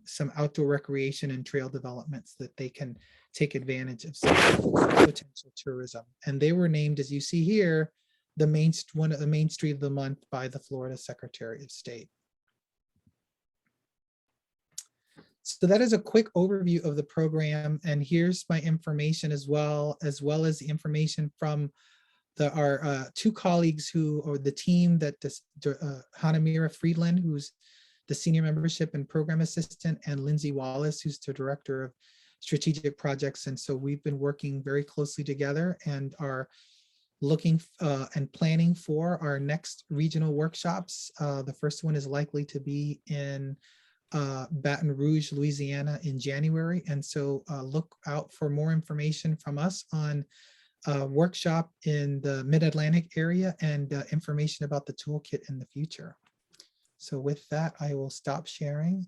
C: some outdoor recreation and trail developments that they can take advantage of some potential tourism. And they were named, as you see here, one of the Main Street of the Month by the Florida Secretary of State. So that is a quick overview of the program. And here's my information as well as the information from our two colleagues or the team that Hanamira Friedland, who's the Senior Membership and Program Assistant, and Lindsay Wallace, who's the Director of Strategic Projects. And so we've been working very closely together and are looking and planning for our next regional workshops. The first one is likely to be in Baton Rouge, Louisiana in January. And so look out for more information from us on workshop in the Mid-Atlantic area and information about the toolkit in the future. So with that, I will stop sharing.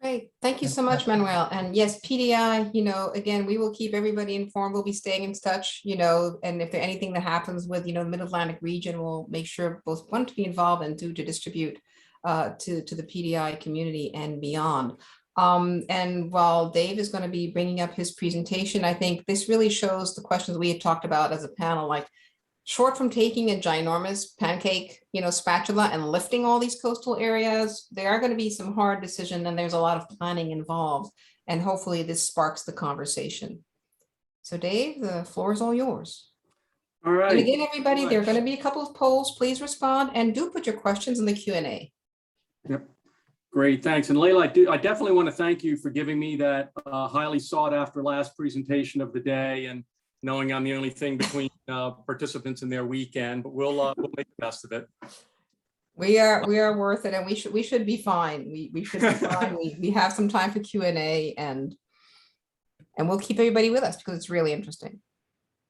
A: Great. Thank you so much, Manuel. And yes, PDI, again, we will keep everybody informed. We'll be staying in touch, and if there's anything that happens with, the Mid-Atlantic region, we'll make sure both one to be involved and two to distribute to the PDI community and beyond. And while Dave is going to be bringing up his presentation, I think this really shows the questions we had talked about as a panel, like short from taking a ginormous pancake, spatula and lifting all these coastal areas, there are going to be some hard decisions and there's a lot of planning involved. And hopefully this sparks the conversation. So Dave, the floor is all yours.
E: All right.
A: And again, everybody, there are going to be a couple of polls. Please respond and do put your questions in the Q&A.
E: Yep. Great, thanks. And Layla, I definitely want to thank you for giving me that highly sought after last presentation of the day, and knowing I'm the only thing between participants in their weekend, but we'll make the best of it.
A: We are worth it, and we should be fine. We should be fine. We have some time for Q&A, and we'll keep everybody with us because it's really interesting.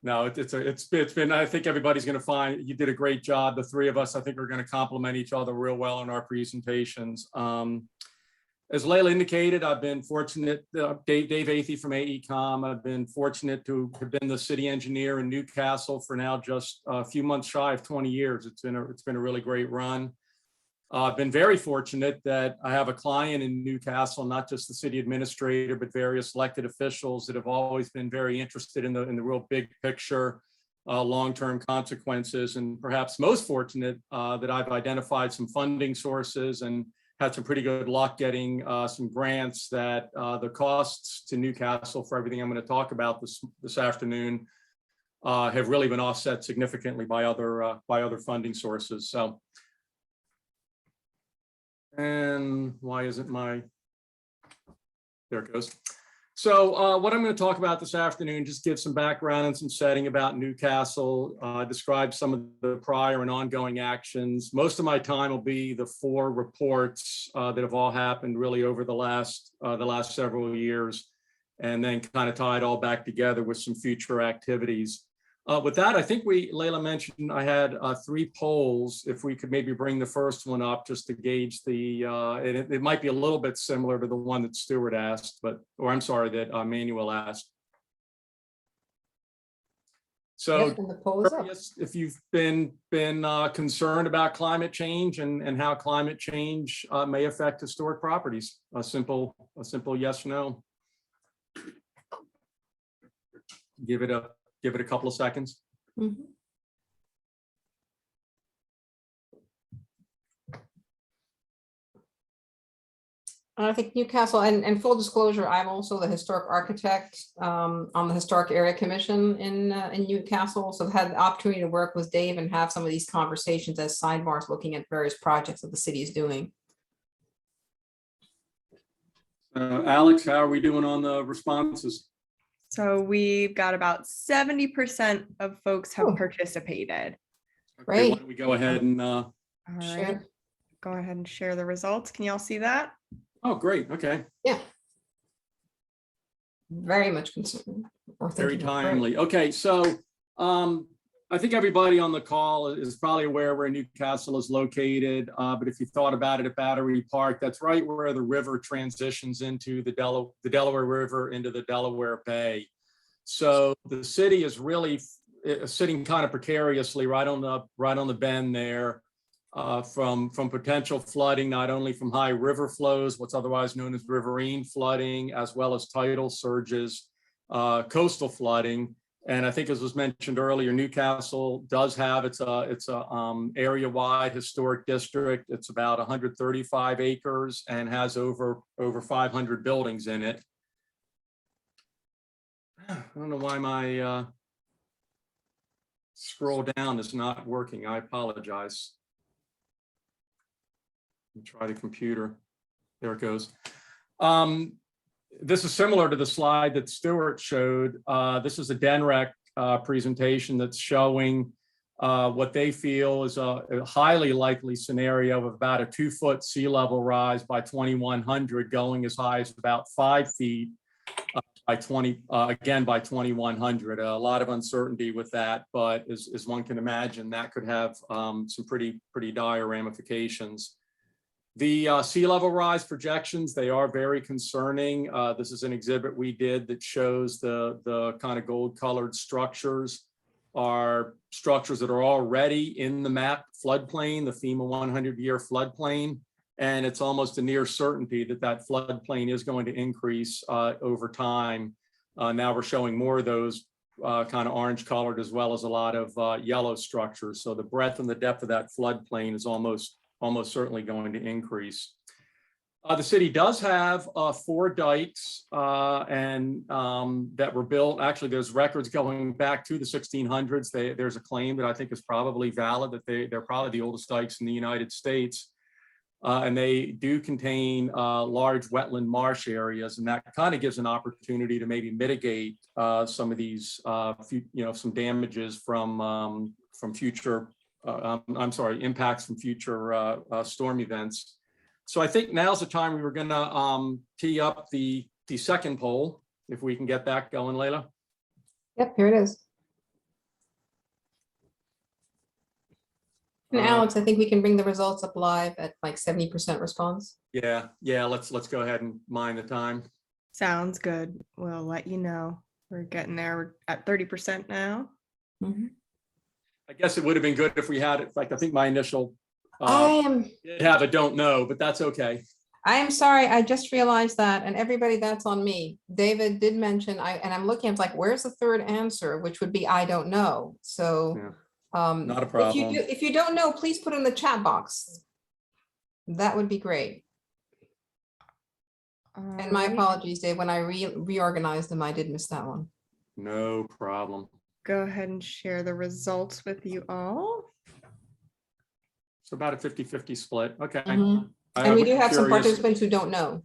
E: No, it's been, I think everybody's going to find you did a great job. The three of us, I think, are going to complement each other real well in our presentations. As Layla indicated, I've been fortunate, Dave Athey from AECOM, I've been fortunate to have been the city engineer in Newcastle for now just a few months shy of 20 years. It's been a really great run. I've been very fortunate that I have a client in Newcastle, not just the city administrator, but various elected officials that have always been very interested in the real big picture, long-term consequences, and perhaps most fortunate that I've identified some funding sources and had some pretty good luck getting some grants that the costs to Newcastle for everything I'm going to talk about this afternoon have really been offset significantly by other funding sources. So. And why isn't there it goes. So what I'm going to talk about this afternoon, just give some background and some setting about Newcastle, describe some of the prior and ongoing actions. Most of my time will be the 4 reports that have all happened really over the last several years, and then kind of tie it all back together with some future activities. With that, I think Layla mentioned I had 3 polls. If we could maybe bring the first one up just to gauge it might be a little bit similar to the one that Stewart asked, that Manuel asked. So
A: Yes, and the poll is up.
E: if you've been concerned about climate change and how climate change may affect historic properties, a simple yes, no. Give it a couple of seconds.
A: Mm-hmm. I think Newcastle, and full disclosure, I'm also the historic architect on the Historic Area Commission in Newcastle. So I've had the opportunity to work with Dave and have some of these conversations as sidebars looking at various projects that the city is doing.
E: Alex, how are we doing on the responses?
D: So we've got about 70% of folks have
A: Oh.
D: participated.
E: Okay,
A: Great.
E: why don't we go ahead and,
D: All right,
A: Sure.
D: go ahead and share the results. Can y'all see that?
E: oh, great, okay,
A: Yeah. Very much concerned. or
E: very
A: thinking of- great.
E: timely. Okay, so I think everybody on the call is probably aware where Newcastle is located, but if you thought about it at Battery Park, that's right where the river transitions into the Delaware River into the Delaware Bay. So the city is really sitting kind of precariously right on the bend there from potential flooding, not only from high river flows, what's otherwise known as riverine flooding, as well as tidal surges, coastal flooding. And I think, as was mentioned earlier, Newcastle does have it's a area-wide historic district. It's about 135 acres and has over 500 buildings in it. I don't know why my scroll down is not working. I apologize. Let me try the computer. There it goes. This is similar to the slide that Stewart showed. This is a DENREC presentation that's showing what they feel is a highly likely scenario of about a 2-foot sea level rise by 2100, going as high as about 5 feet by 2100. A lot of uncertainty with that, but as one can imagine, that could have some pretty dire ramifications. The sea level rise projections, they are very concerning. This is an exhibit we did that shows the kind of gold colored structures are structures that are already in the mapped floodplain, the FEMA 100-year floodplain. And it's almost a near certainty that that floodplain is going to increase over time. Now we're showing more of those kind of orange colored as well as a lot of yellow structures. So the breadth and the depth of that floodplain is almost certainly going to increase. The city does have 4 dikes that were built. Actually, there's records going back to the 1600s. There's a claim that I think is probably valid that they're probably the oldest dikes in the United States. And they do contain large wetland marsh areas, and that kind of gives an opportunity to maybe mitigate some of these, some damages from future. Impacts from future storm events. So I think now's the time we were going to tee up the second poll, if we can get that going, Layla.
A: Yep, here it is. And Alex, I think we can bring the results up live at like 70% response.
E: Yeah, let's go ahead and mine the time.
D: Sounds good. We'll let you know. We're getting there. We're at 30% now.
A: Mhm.
E: I guess it would have been good if we had it. Like, I think my initial
A: I
E: did have a don't know, but that's okay.
A: am sorry, I just realized that, and everybody, that's on me. David did mention, and I'm looking, it's like, where's the third answer, which would be I don't know. So
E: Not a problem.
A: if you don't know, please put in the chat box. That would be great. And my
D: Alright,
A: apologies, Dave, when I reorganized them, I did miss that one.
E: No problem.
D: go ahead and share the results with you all.
E: It's about a 50-50 split. Okay.
A: Mhm.
E: I
A: And we
E: was
A: do have some
E: curious.
A: participants who don't know,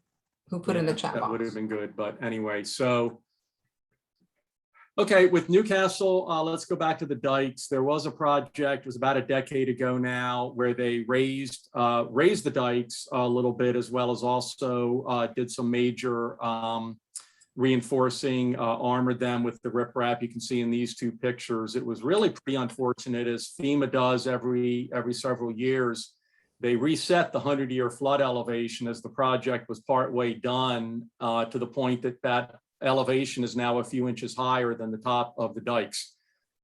A: who put in the
E: Yeah,
A: chat
E: that would have
A: box.
E: been good, but anyway, so. Okay, with Newcastle, let's go back to the dikes. There was a project, it was about a decade ago now, where they raised the dikes a little bit, as well as also did some major reinforcing, armored them with the riprap. You can see in these 2 pictures. It was really pretty unfortunate, as FEMA does every several years. They reset the 100-year flood elevation as the project was partway done, to the point that elevation is now a few inches higher than the top of the dikes.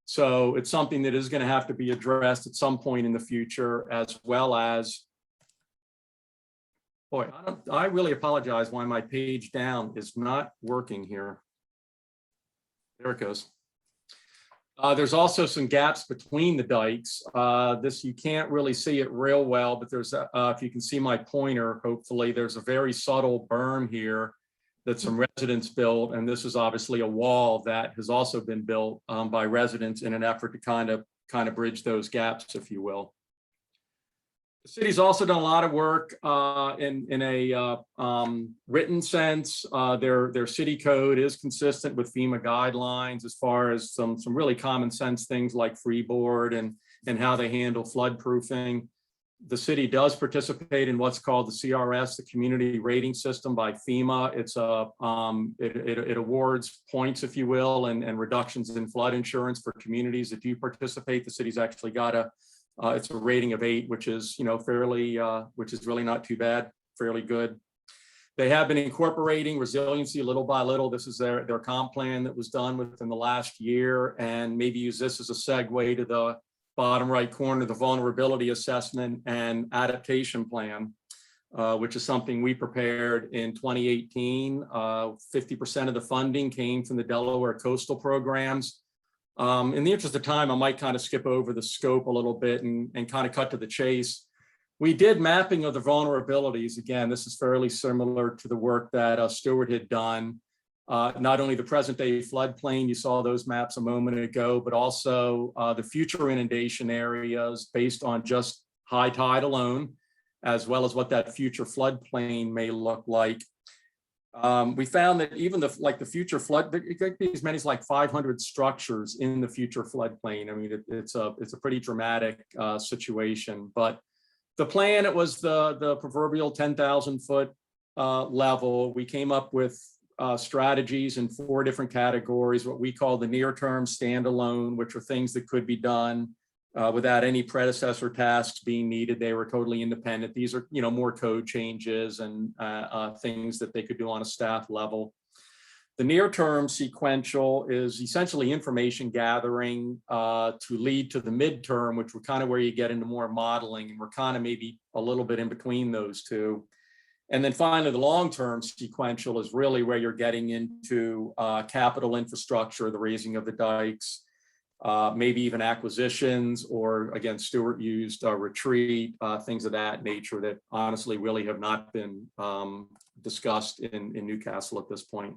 E: So it's something that is going to have to be addressed at some point in the future, as well as, boy, I really apologize why my page down is not working here. There it goes. There's also some gaps between the dikes. This, you can't really see it real well, but there's, if you can see my pointer, hopefully, there's a very subtle berm here that some residents built. And this is obviously a wall that has also been built by residents in an effort to kind of bridge those gaps, if you will. The city's also done a lot of work in a written sense. Their city code is consistent with FEMA guidelines as far as some really common sense things like freeboard and how they handle flood proofing. The city does participate in what's called the CRS, the Community Rating System by FEMA. It's it awards points, if you will, and reductions in flood insurance for communities that do participate. The city's actually got it's a rating of 8, which is, fairly, which is really not too bad, fairly good. They have been incorporating resiliency little by little. This is their comp plan that was done within the last year, and maybe use this as a segue to the bottom right corner, the vulnerability assessment and adaptation plan, which is something we prepared in 2018. 50% of the funding came from the Delaware coastal programs. In the interest of time, I might kind of skip over the scope a little bit and kind of cut to the chase. We did mapping of the vulnerabilities. Again, this is fairly similar to the work that Stewart had done. Not only the present day floodplain, you saw those maps a moment ago, but also the future inundation areas based on just high tide alone, as well as what that future floodplain may look like. We found that even the future flood, it could be as many as like 500 structures in the future floodplain. I mean, it's a pretty dramatic situation. But the plan, it was the proverbial 10,000 foot level. We came up with strategies in 4 different categories, what we call the near-term standalone, which are things that could be done without any predecessor tasks being needed. They were totally independent. These are, more code changes and things that they could do on a staff level. The near-term sequential is essentially information gathering to lead to the midterm, which were kind of where you get into more modeling, and we're kind of maybe a little bit in between those two. And then finally, the long-term sequential is really where you're getting into capital infrastructure, the raising of the dikes, maybe even acquisitions, or again, Stewart used retreat, things of that nature that honestly really have not been discussed in Newcastle at this point.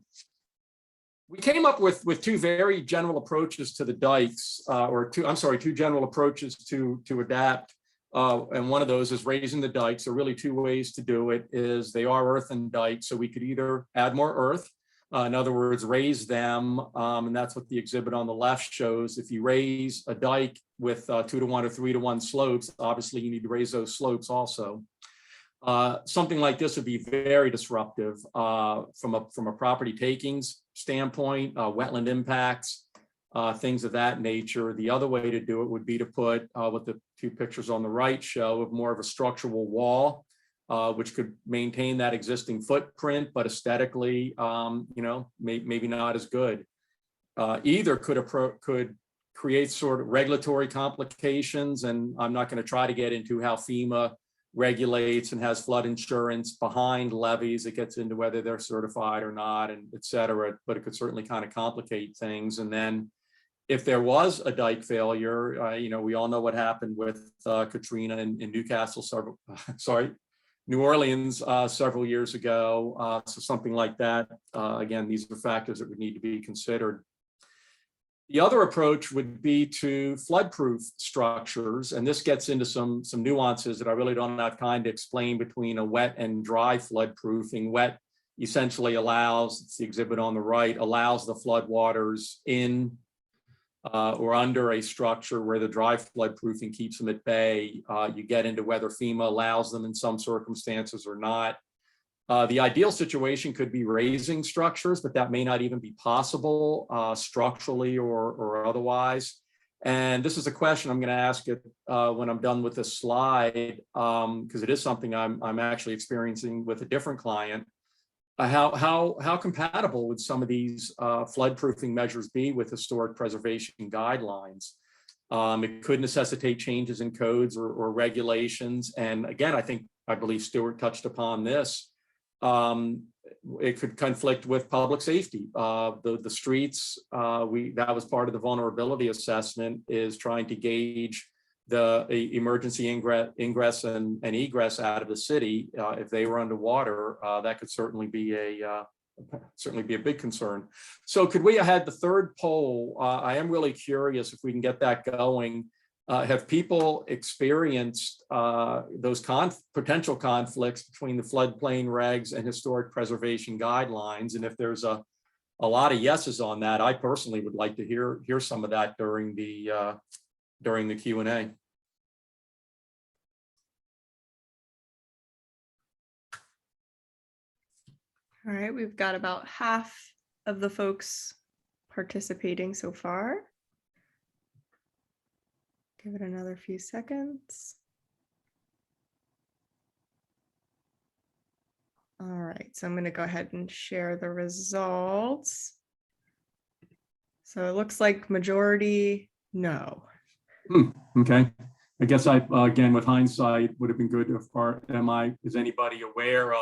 E: We came up with 2 very general approaches to the dikes, two general approaches to adapt. And one of those is raising the dikes. There are really 2 ways to do it. Is they are earthen dikes, so we could either add more earth, in other words, raise them, and that's what the exhibit on the left shows. If you raise a dike with 2-to-1 or 3-to-1 slopes, obviously you need to raise those slopes also. Something like this would be very disruptive from a property takings standpoint, wetland impacts, things of that nature. The other way to do it would be to put what the 2 pictures on the right show of more of a structural wall, which could maintain that existing footprint, but aesthetically, maybe not as good. Either could create sort of regulatory complications, and I'm not going to try to get into how FEMA regulates and has flood insurance behind levees. It gets into whether they're certified or not, and et cetera, but it could certainly kind of complicate things. And then if there was a dike failure, we all know what happened with Katrina in Newcastle, New Orleans several years ago. So something like that. Again, these are factors that would need to be considered. The other approach would be to flood-proof structures, and this gets into some nuances that I really don't have time to explain between a wet and dry flood-proofing. Wet essentially allows, it's the exhibit on the right, allows the flood waters in or under a structure, where the dry flood-proofing keeps them at bay. You get into whether FEMA allows them in some circumstances or not. The ideal situation could be raising structures, but that may not even be possible structurally or otherwise. And this is a question I'm going to ask it when I'm done with this slide, because it is something I'm actually experiencing with a different client. How compatible would some of these flood-proofing measures be with historic preservation guidelines? It could necessitate changes in codes or regulations. And again, I believe Stewart touched upon this. It could conflict with public safety. The streets, that was part of the vulnerability assessment, is trying to gauge the emergency ingress and egress out of the city. If they were underwater, that could certainly be a big concern. So could we have had the third poll? I am really curious if we can get that going. have people experienced those potential conflicts between the floodplain regs and historic preservation guidelines? And if there's a lot of yeses on that, I personally would like to hear some of that during the Q&A.
D: All right, we've got about half of the folks participating so far. Give it another few seconds. All right, so I'm going to go ahead and share the results. So it looks like majority no.
E: Okay. I guess again, with hindsight, would have been good if is anybody aware of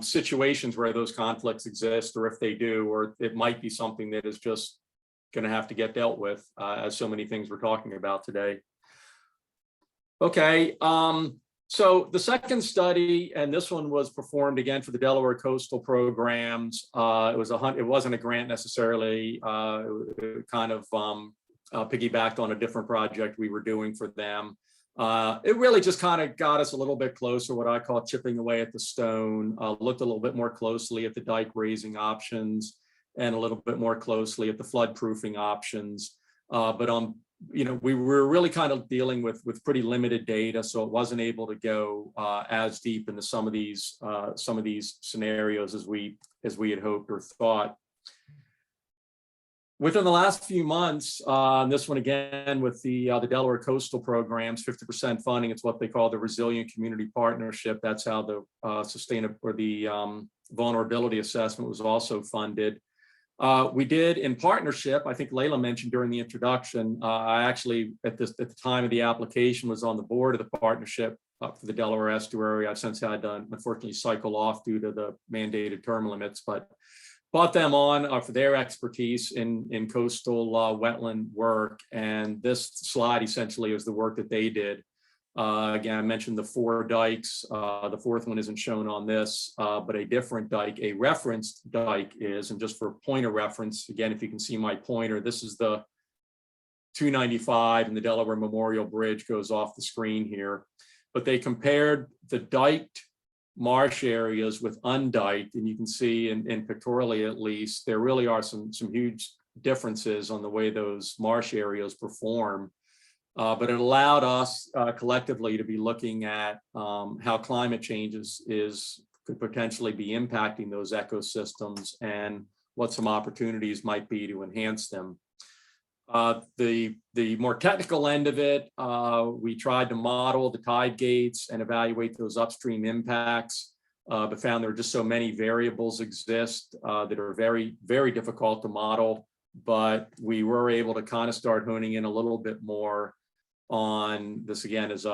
E: situations where those conflicts exist, or if they do, or it might be something that is just going to have to get dealt with, as so many things we're talking about today. Okay, so the second study, and this one was performed again for the Delaware Coastal Programs. It wasn't a grant necessarily. It kind of piggybacked on a different project we were doing for them. It really just kind of got us a little bit closer, what I call chipping away at the stone. Looked a little bit more closely at the dike raising options and a little bit more closely at the flood proofing options. But we were really kind of dealing with pretty limited data, so it wasn't able to go as deep into some of these scenarios as we had hoped or thought. Within the last few months, this one again with the Delaware Coastal Programs, 50% funding. It's what they call the Resilient Community Partnership. That's how the vulnerability assessment was also funded. We did in partnership. I think Layla mentioned during the introduction. I actually at the time of the application was on the board of the partnership for the Delaware Estuary. I've since had to unfortunately cycle off due to the mandated term limits, but brought them on for their expertise in coastal wetland work. And this slide essentially is the work that they did. Again, I mentioned the 4 dikes. The 4th one isn't shown on this, but a different dike, a referenced dike is, and just for point of reference, again, if you can see my pointer, this is the 295 and the Delaware Memorial Bridge goes off the screen here. But they compared the diked marsh areas with undiked, and you can see in pictorially at least, there really are some huge differences on the way those marsh areas perform. But it allowed us collectively to be looking at how climate changes could potentially be impacting those ecosystems and what some opportunities might be to enhance them. The more technical end of it, we tried to model the tide gates and evaluate those upstream impacts, but found there are just so many variables exist that are very, very difficult to model. But we were able to kind of start honing in a little bit more on this. Again, is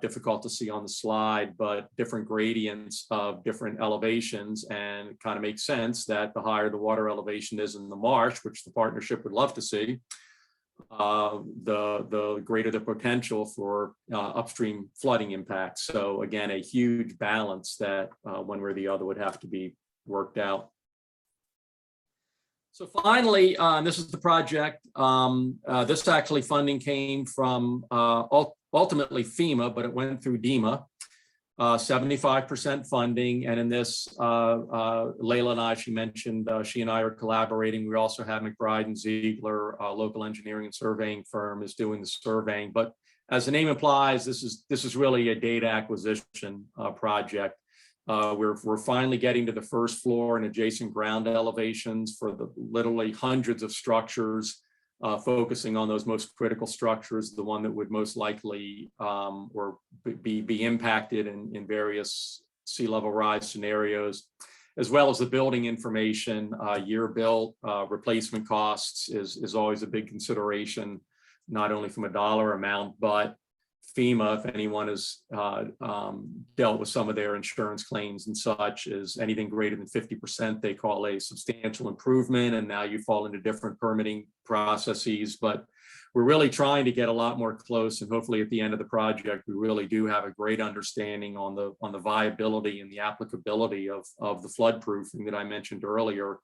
E: difficult to see on the slide, but different gradients of different elevations, and it kind of makes sense that the higher the water elevation is in the marsh, which the partnership would love to see, the greater the potential for upstream flooding impacts. So again, a huge balance that one way or the other would have to be worked out. So finally, this is the project. This actually funding came from ultimately FEMA, but it went through DEMA. 75% funding, and in this, Layla and I, she mentioned, she and I are collaborating. We also have McBride and Ziegler, local engineering and surveying firm, is doing the surveying. But as the name implies, this is really a data acquisition project. We're finally getting to the first floor and adjacent ground elevations for the literally hundreds of structures. Focusing on those most critical structures, the one that would most likely or be impacted in various sea level rise scenarios, as well as the building information. Year built, replacement costs is always a big consideration, not only from a dollar amount, but FEMA, if anyone has dealt with some of their insurance claims and such, is anything greater than 50%, they call a substantial improvement. And now you fall into different permitting processes, but we're really trying to get a lot more close. And hopefully at the end of the project, we really do have a great understanding on the viability and the applicability of the flood proofing that I mentioned earlier.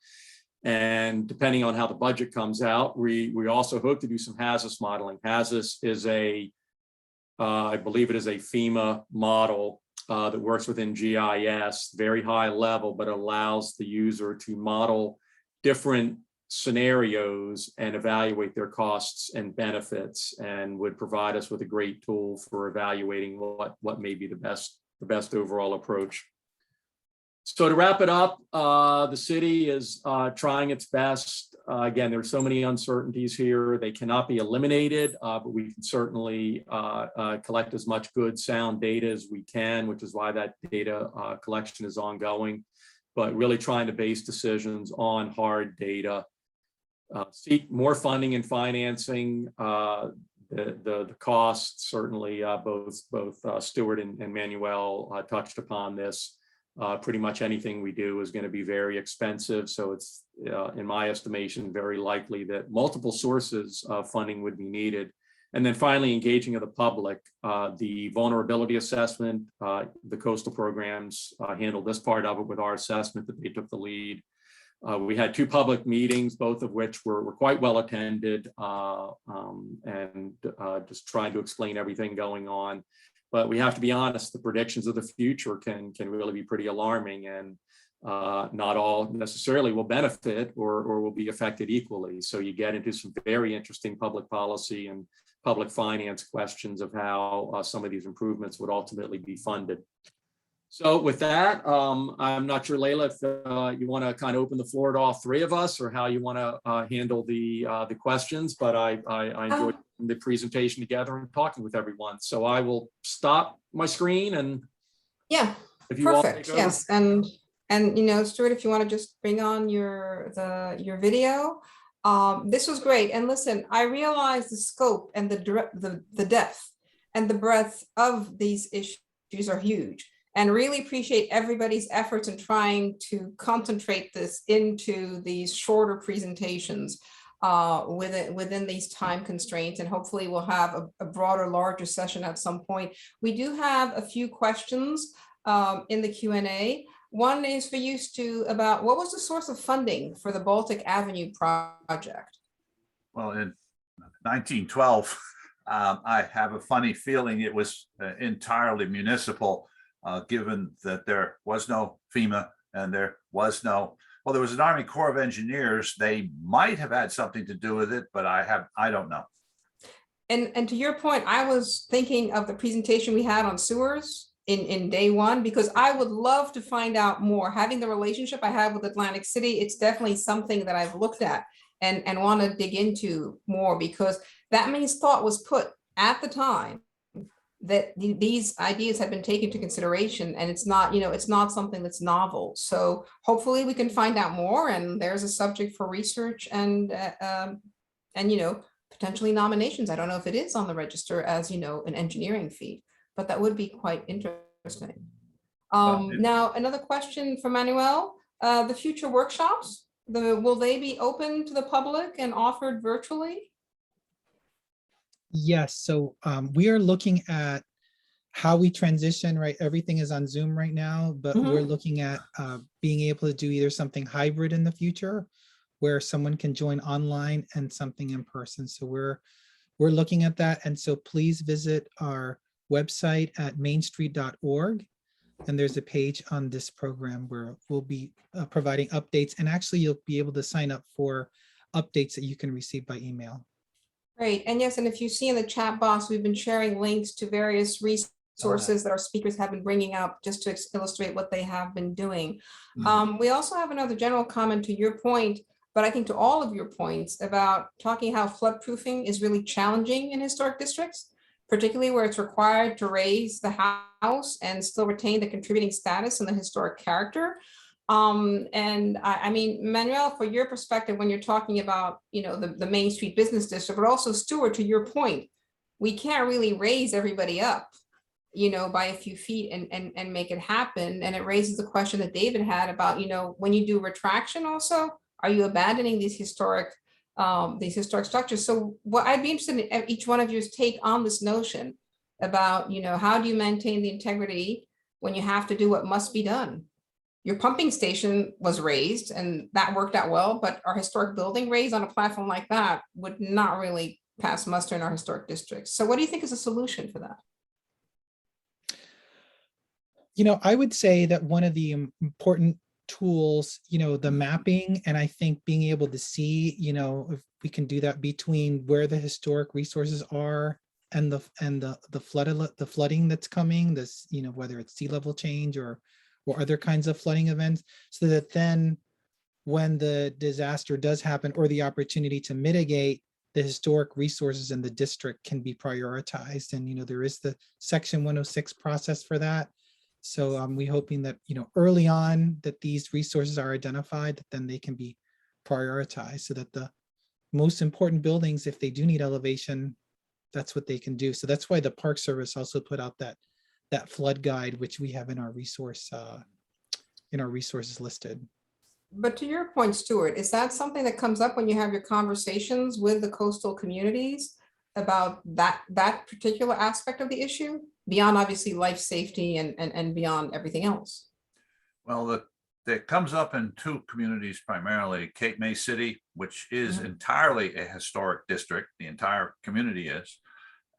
E: And depending on how the budget comes out, we also hope to do some HAZUS modeling. HAZUS is I believe it is a FEMA model that works within GIS, very high level, but allows the user to model different scenarios and evaluate their costs and benefits, and would provide us with a great tool for evaluating what may be the best overall approach. So to wrap it up, the city is trying its best. Again, there's so many uncertainties here. They cannot be eliminated, but we can certainly collect as much good, sound data as we can, which is why that data collection is ongoing. But really trying to base decisions on hard data, seek more funding and financing. The costs, certainly both Stewart and Manuel touched upon this. Pretty much anything we do is going to be very expensive. So it's, in my estimation, very likely that multiple sources of funding would be needed. And then finally, engaging of the public. The vulnerability assessment, the coastal programs handled this part of it with our assessment that they took the lead. We had 2 public meetings, both of which were quite well attended, and just trying to explain everything going on. But we have to be honest, the predictions of the future can really be pretty alarming, and not all necessarily will benefit or will be affected equally. So you get into some very interesting public policy and public finance questions of how some of these improvements would ultimately be funded. So with that, I'm not sure, Layla, if you want to kind of open the floor to all 3 of us, or how you want to handle the questions, but I enjoyed the presentation together and talking with everyone. So I will stop my screen, and
A: Yeah,
E: if you want to
A: perfect.
E: take over.
A: Yes, and you know, Stewart, if you want to just bring on your video, this was great. And listen, I realize the scope and the depth and the breadth of these issues are huge, and really appreciate everybody's efforts in trying to concentrate this into these shorter presentations within these time constraints, and hopefully we'll have a broader, larger session at some point. We do have a few questions in the Q&A. One is for you, Stu, about what was the source of funding for the Baltic Avenue project?
B: Well, in 1912, I have a funny feeling it was entirely municipal, given that there was no FEMA and there was no, well, there was an Army Corps of Engineers. They might have had something to do with it, but I don't know.
A: And to your point, I was thinking of the presentation we had on sewers in day 1, because I would love to find out more. Having the relationship I have with Atlantic City, it's definitely something that I've looked at and want to dig into more, because that means thought was put at the time that these ideas have been taken into consideration, and it's not, you know, it's not something that's novel. So hopefully we can find out more, and there's a subject for research and you know, potentially nominations. I don't know if it is on the register as, you know, an engineering feat, but that would be quite interesting. Now, another question for Manuel, the future workshops, will they be open to the public and offered virtually?
C: Yes, so we are looking at how we transition, right? Everything is on Zoom right now, but we're looking at being able to do either something hybrid in the future, where someone can join online and something in person. So we're looking at that. And so please visit our website at mainstreet.org. And there's a page on this program where we'll be providing updates. And actually, you'll be able to sign up for updates that you can receive by email. Great.
A: And yes, and if you see in the chat box, we've been sharing links to various resources that our speakers have been bringing up just to illustrate what they have been doing. We also have another general comment to your point, but I think to all of your points about talking how floodproofing is really challenging in historic districts, particularly where it's required to raise the house and still retain the contributing status and the historic character. And I mean, Manuel, for your perspective, when you're talking about, you know, the Main Street Business District, but also Stewart, to your point, we can't really raise everybody up, you know, by a few feet and make it happen. And it raises the question that David had about, you know, when you do retraction also, are you abandoning these historic structures? So what I'd be interested in each one of yours take on this notion about, you know, how do you maintain the integrity when you have to do what must be done your pumping station was raised and that worked out well, but our historic building raised on a platform like that would not really pass muster in our historic districts. So what do you think is a solution for that?
C: I would say that one of the important tools, the mapping, and I think being able to see, if we can do that between where the historic resources are and the flooding that's coming, this, whether it's sea level change or other kinds of flooding events, so that then when the disaster does happen or the opportunity to mitigate, the historic resources in the district can be prioritized. And, there is the Section 106 process for that. So we hoping that, early on that these resources are identified, that then they can be prioritized so that the most important buildings, if they do need elevation, that's what they can do. So that's why the Park Service also put out that flood guide, which we have in our resources listed.
A: But to your point, Stewart, is that something that comes up when you have your conversations with the coastal communities about that particular aspect of the issue, beyond obviously life safety and beyond everything else?
B: Well, that comes up in two communities primarily, Cape May City, which is entirely a historic district, the entire community is.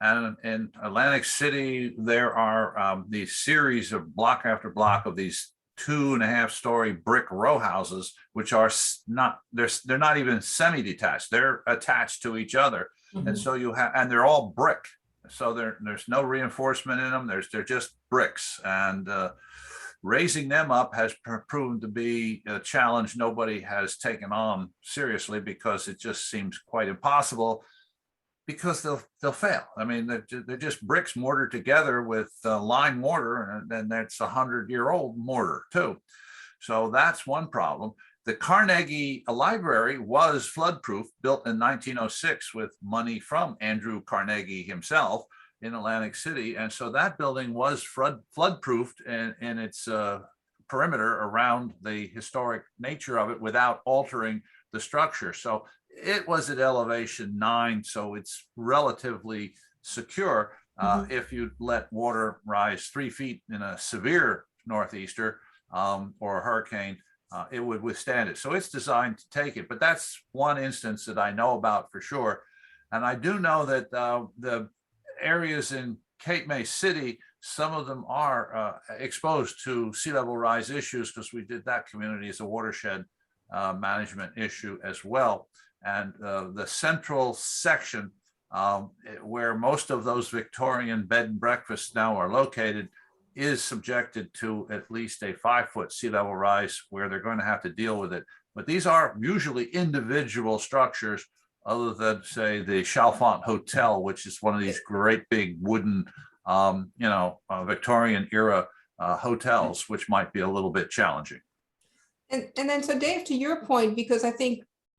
B: And in Atlantic City, there are these series of block after block of these 2.5-story brick row houses, which are they're not even semi-detached, they're attached to each other. And so and they're all brick. So there's no reinforcement in them. They're just bricks. And raising them up has proven to be a challenge nobody has taken on seriously, because it just seems quite impossible, because they'll fail. I mean, they're just bricks mortared together with lime mortar, and then that's 100-year-old mortar too. So that's one problem. The Carnegie Library was floodproof, built in 1906 with money from Andrew Carnegie himself in Atlantic City. And so that building was floodproofed in its perimeter around the historic nature of it without altering the structure. So it was at elevation 9, so it's relatively secure. If you let water rise 3 feet in a severe northeaster or a hurricane, it would withstand it. So it's designed to take it. But that's one instance that I know about for sure. And I do know that the areas in Cape May City, some of them are exposed to sea level rise issues, because we did that community as a watershed management issue as well. And the central section where most of those Victorian bed and breakfasts now are located is subjected to at least a 5-foot sea level rise, where they're going to have to deal with it. But these are usually individual structures, other than, say, the Chalfont Hotel, which is one of these great big wooden, Victorian era hotels, which might be a little bit challenging.
A: And then, so Dave, to your point, because I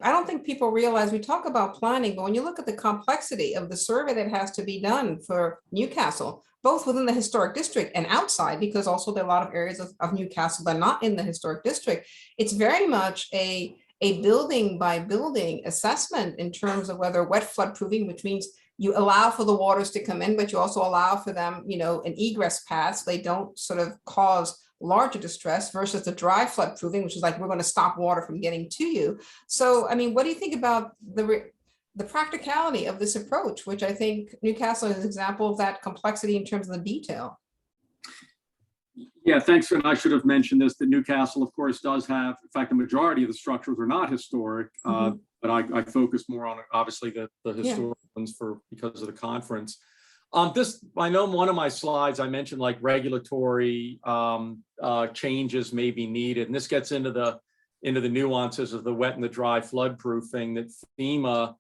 A: don't think people realize, we talk about planning, but when you look at the complexity of the survey that has to be done for Newcastle, both within the historic district and outside, because also there are a lot of areas of Newcastle that are not in the historic district, it's very much a building by building assessment in terms of whether wet flood proofing, which means you allow for the waters to come in, but you also allow for them, an egress path, so they don't sort of cause larger distress, versus the dry flood proofing, which is like, we're going to stop water from getting to you. So, I mean, what do you think about the practicality of this approach, which I think Newcastle is an example of that complexity in terms of the detail?
E: Yeah, thanks. And I should have mentioned this, that Newcastle, of course, does have, in fact, the majority of the structures are not historic, but I focus more on, obviously, the historic ones because of the conference. I know one of my slides, I mentioned like regulatory changes may be needed, and this gets into the nuances of the wet and the dry flood proofing, that FEMA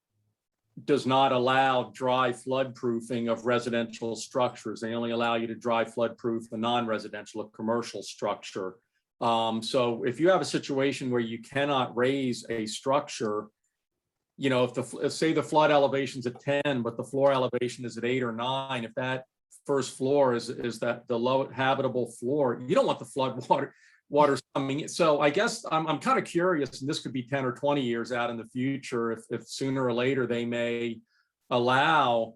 E: does not allow dry flood proofing of residential structures. They only allow you to dry flood proof the non-residential, a commercial structure. So if you have a situation where you cannot raise a structure, if say the flood elevation is at 10, but the floor elevation is at 8 or 9, if that first floor is that the low habitable floor, you don't want the flood water coming in. So I guess I'm kind of curious, and this could be 10 or 20 years out in the future, if sooner or later they may allow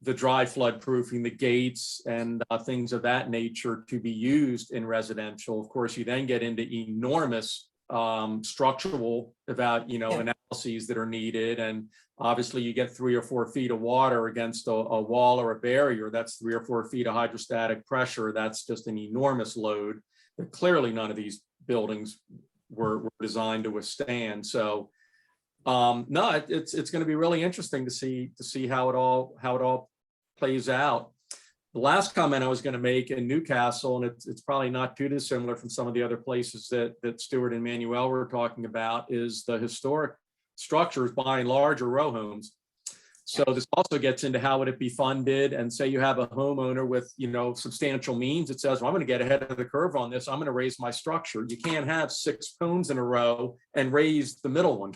E: the dry flood proofing, the gates and things of that nature to be used in residential. Of course, you then get into enormous structural analyses that are needed. And obviously you get 3 or 4 feet of water against a wall or a barrier. That's 3 or 4 feet of hydrostatic pressure. That's just an enormous load that clearly none of these buildings were designed to withstand. So no, it's going to be really interesting to see how it all plays out. The last comment I was going to make in Newcastle, and it's probably not too dissimilar from some of the other places that Stewart and Manuel were talking about, is the historic structures by and large are row homes. So this also gets into how would it be funded, and say you have a homeowner with substantial means that says, well, I'm going to get ahead of the curve on this. I'm going to raise my structure. You can't have 6 homes in a row and raise the middle one.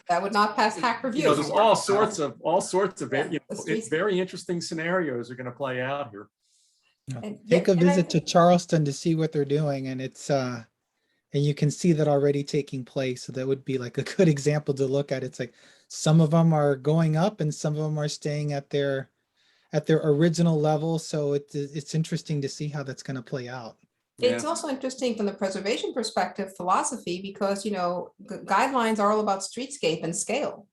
A: That would not pass hack review.
E: There's all sorts of
A: Yeah,
E: it's very interesting scenarios are going to play out here.
C: Take a visit to Charleston to see what they're doing, and it's and you can see that already taking place. So that would be like a good example to look at. It's like some of them are going up and some of them are staying at their original level. So it's interesting to see how that's going to play out.
A: It's also interesting from the preservation perspective philosophy, because, guidelines are all about streetscape and scale.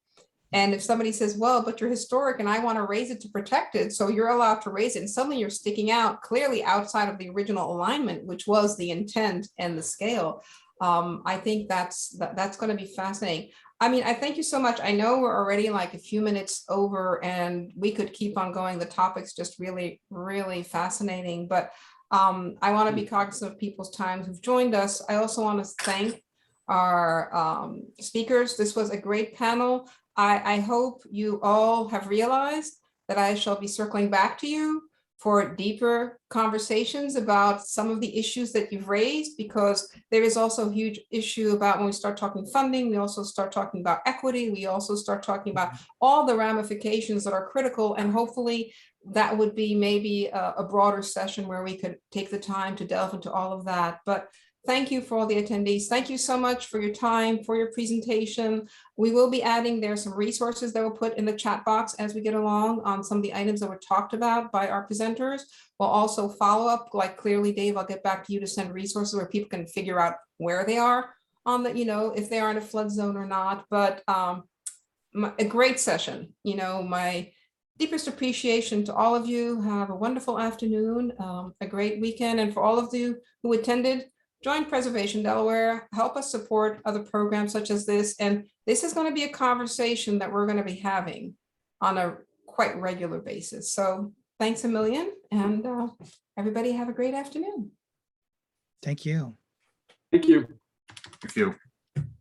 A: And if somebody says, well, but you're historic and I want to raise it to protect it, so you're allowed to raise it, and suddenly you're sticking out clearly outside of the original alignment, which was the intent and the scale. I think that's going to be fascinating. I mean, I thank you so much. I know we're already like a few minutes over and we could keep on going. The topic's just really, really fascinating, but I want to be cognizant of people's time who've joined us. I also want to thank our speakers. This was a great panel. I hope you all have realized that I shall be circling back to you for deeper conversations about some of the issues that you've raised, because there is also a huge issue about when we start talking funding, we also start talking about equity, we also start talking about all the ramifications that are critical, and hopefully that would be maybe a broader session where we could take the time to delve into all of that. But thank you for all the attendees. Thank you so much for your time, for your presentation. We will be adding, there's some resources that we'll put in the chat box as we get along on some of the items that were talked about by our presenters. We'll also follow up, like clearly, Dave, I'll get back to you to send resources where people can figure out where they are on the, if they are in a flood zone or not. But a great session, my deepest appreciation to all of you. Have a wonderful afternoon, a great weekend. And for all of you who attended, join Preservation Delaware, help us support other programs such as this. And this is going to be a conversation that we're going to be having on a quite regular basis. So thanks a million, and everybody have a great afternoon.
C: Thank you.
E: Thank you.
B: Thank you.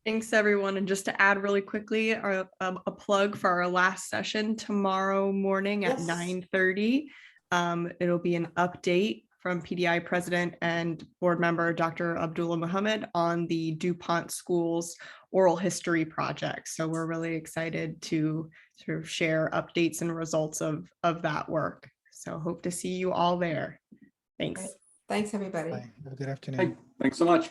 D: Thanks, everyone. And just to add really quickly, a plug for our last session tomorrow morning at 9:30. It'll be an update from PDI President and Board Member Dr. Abdullah Muhammad on the DuPont Schools Oral History Project. So we're really excited to sort of share updates and results of that work. So hope to see you all there. Thanks.
A: Thanks, everybody.
C: Bye. Have a good afternoon.
E: Hey, thanks so much.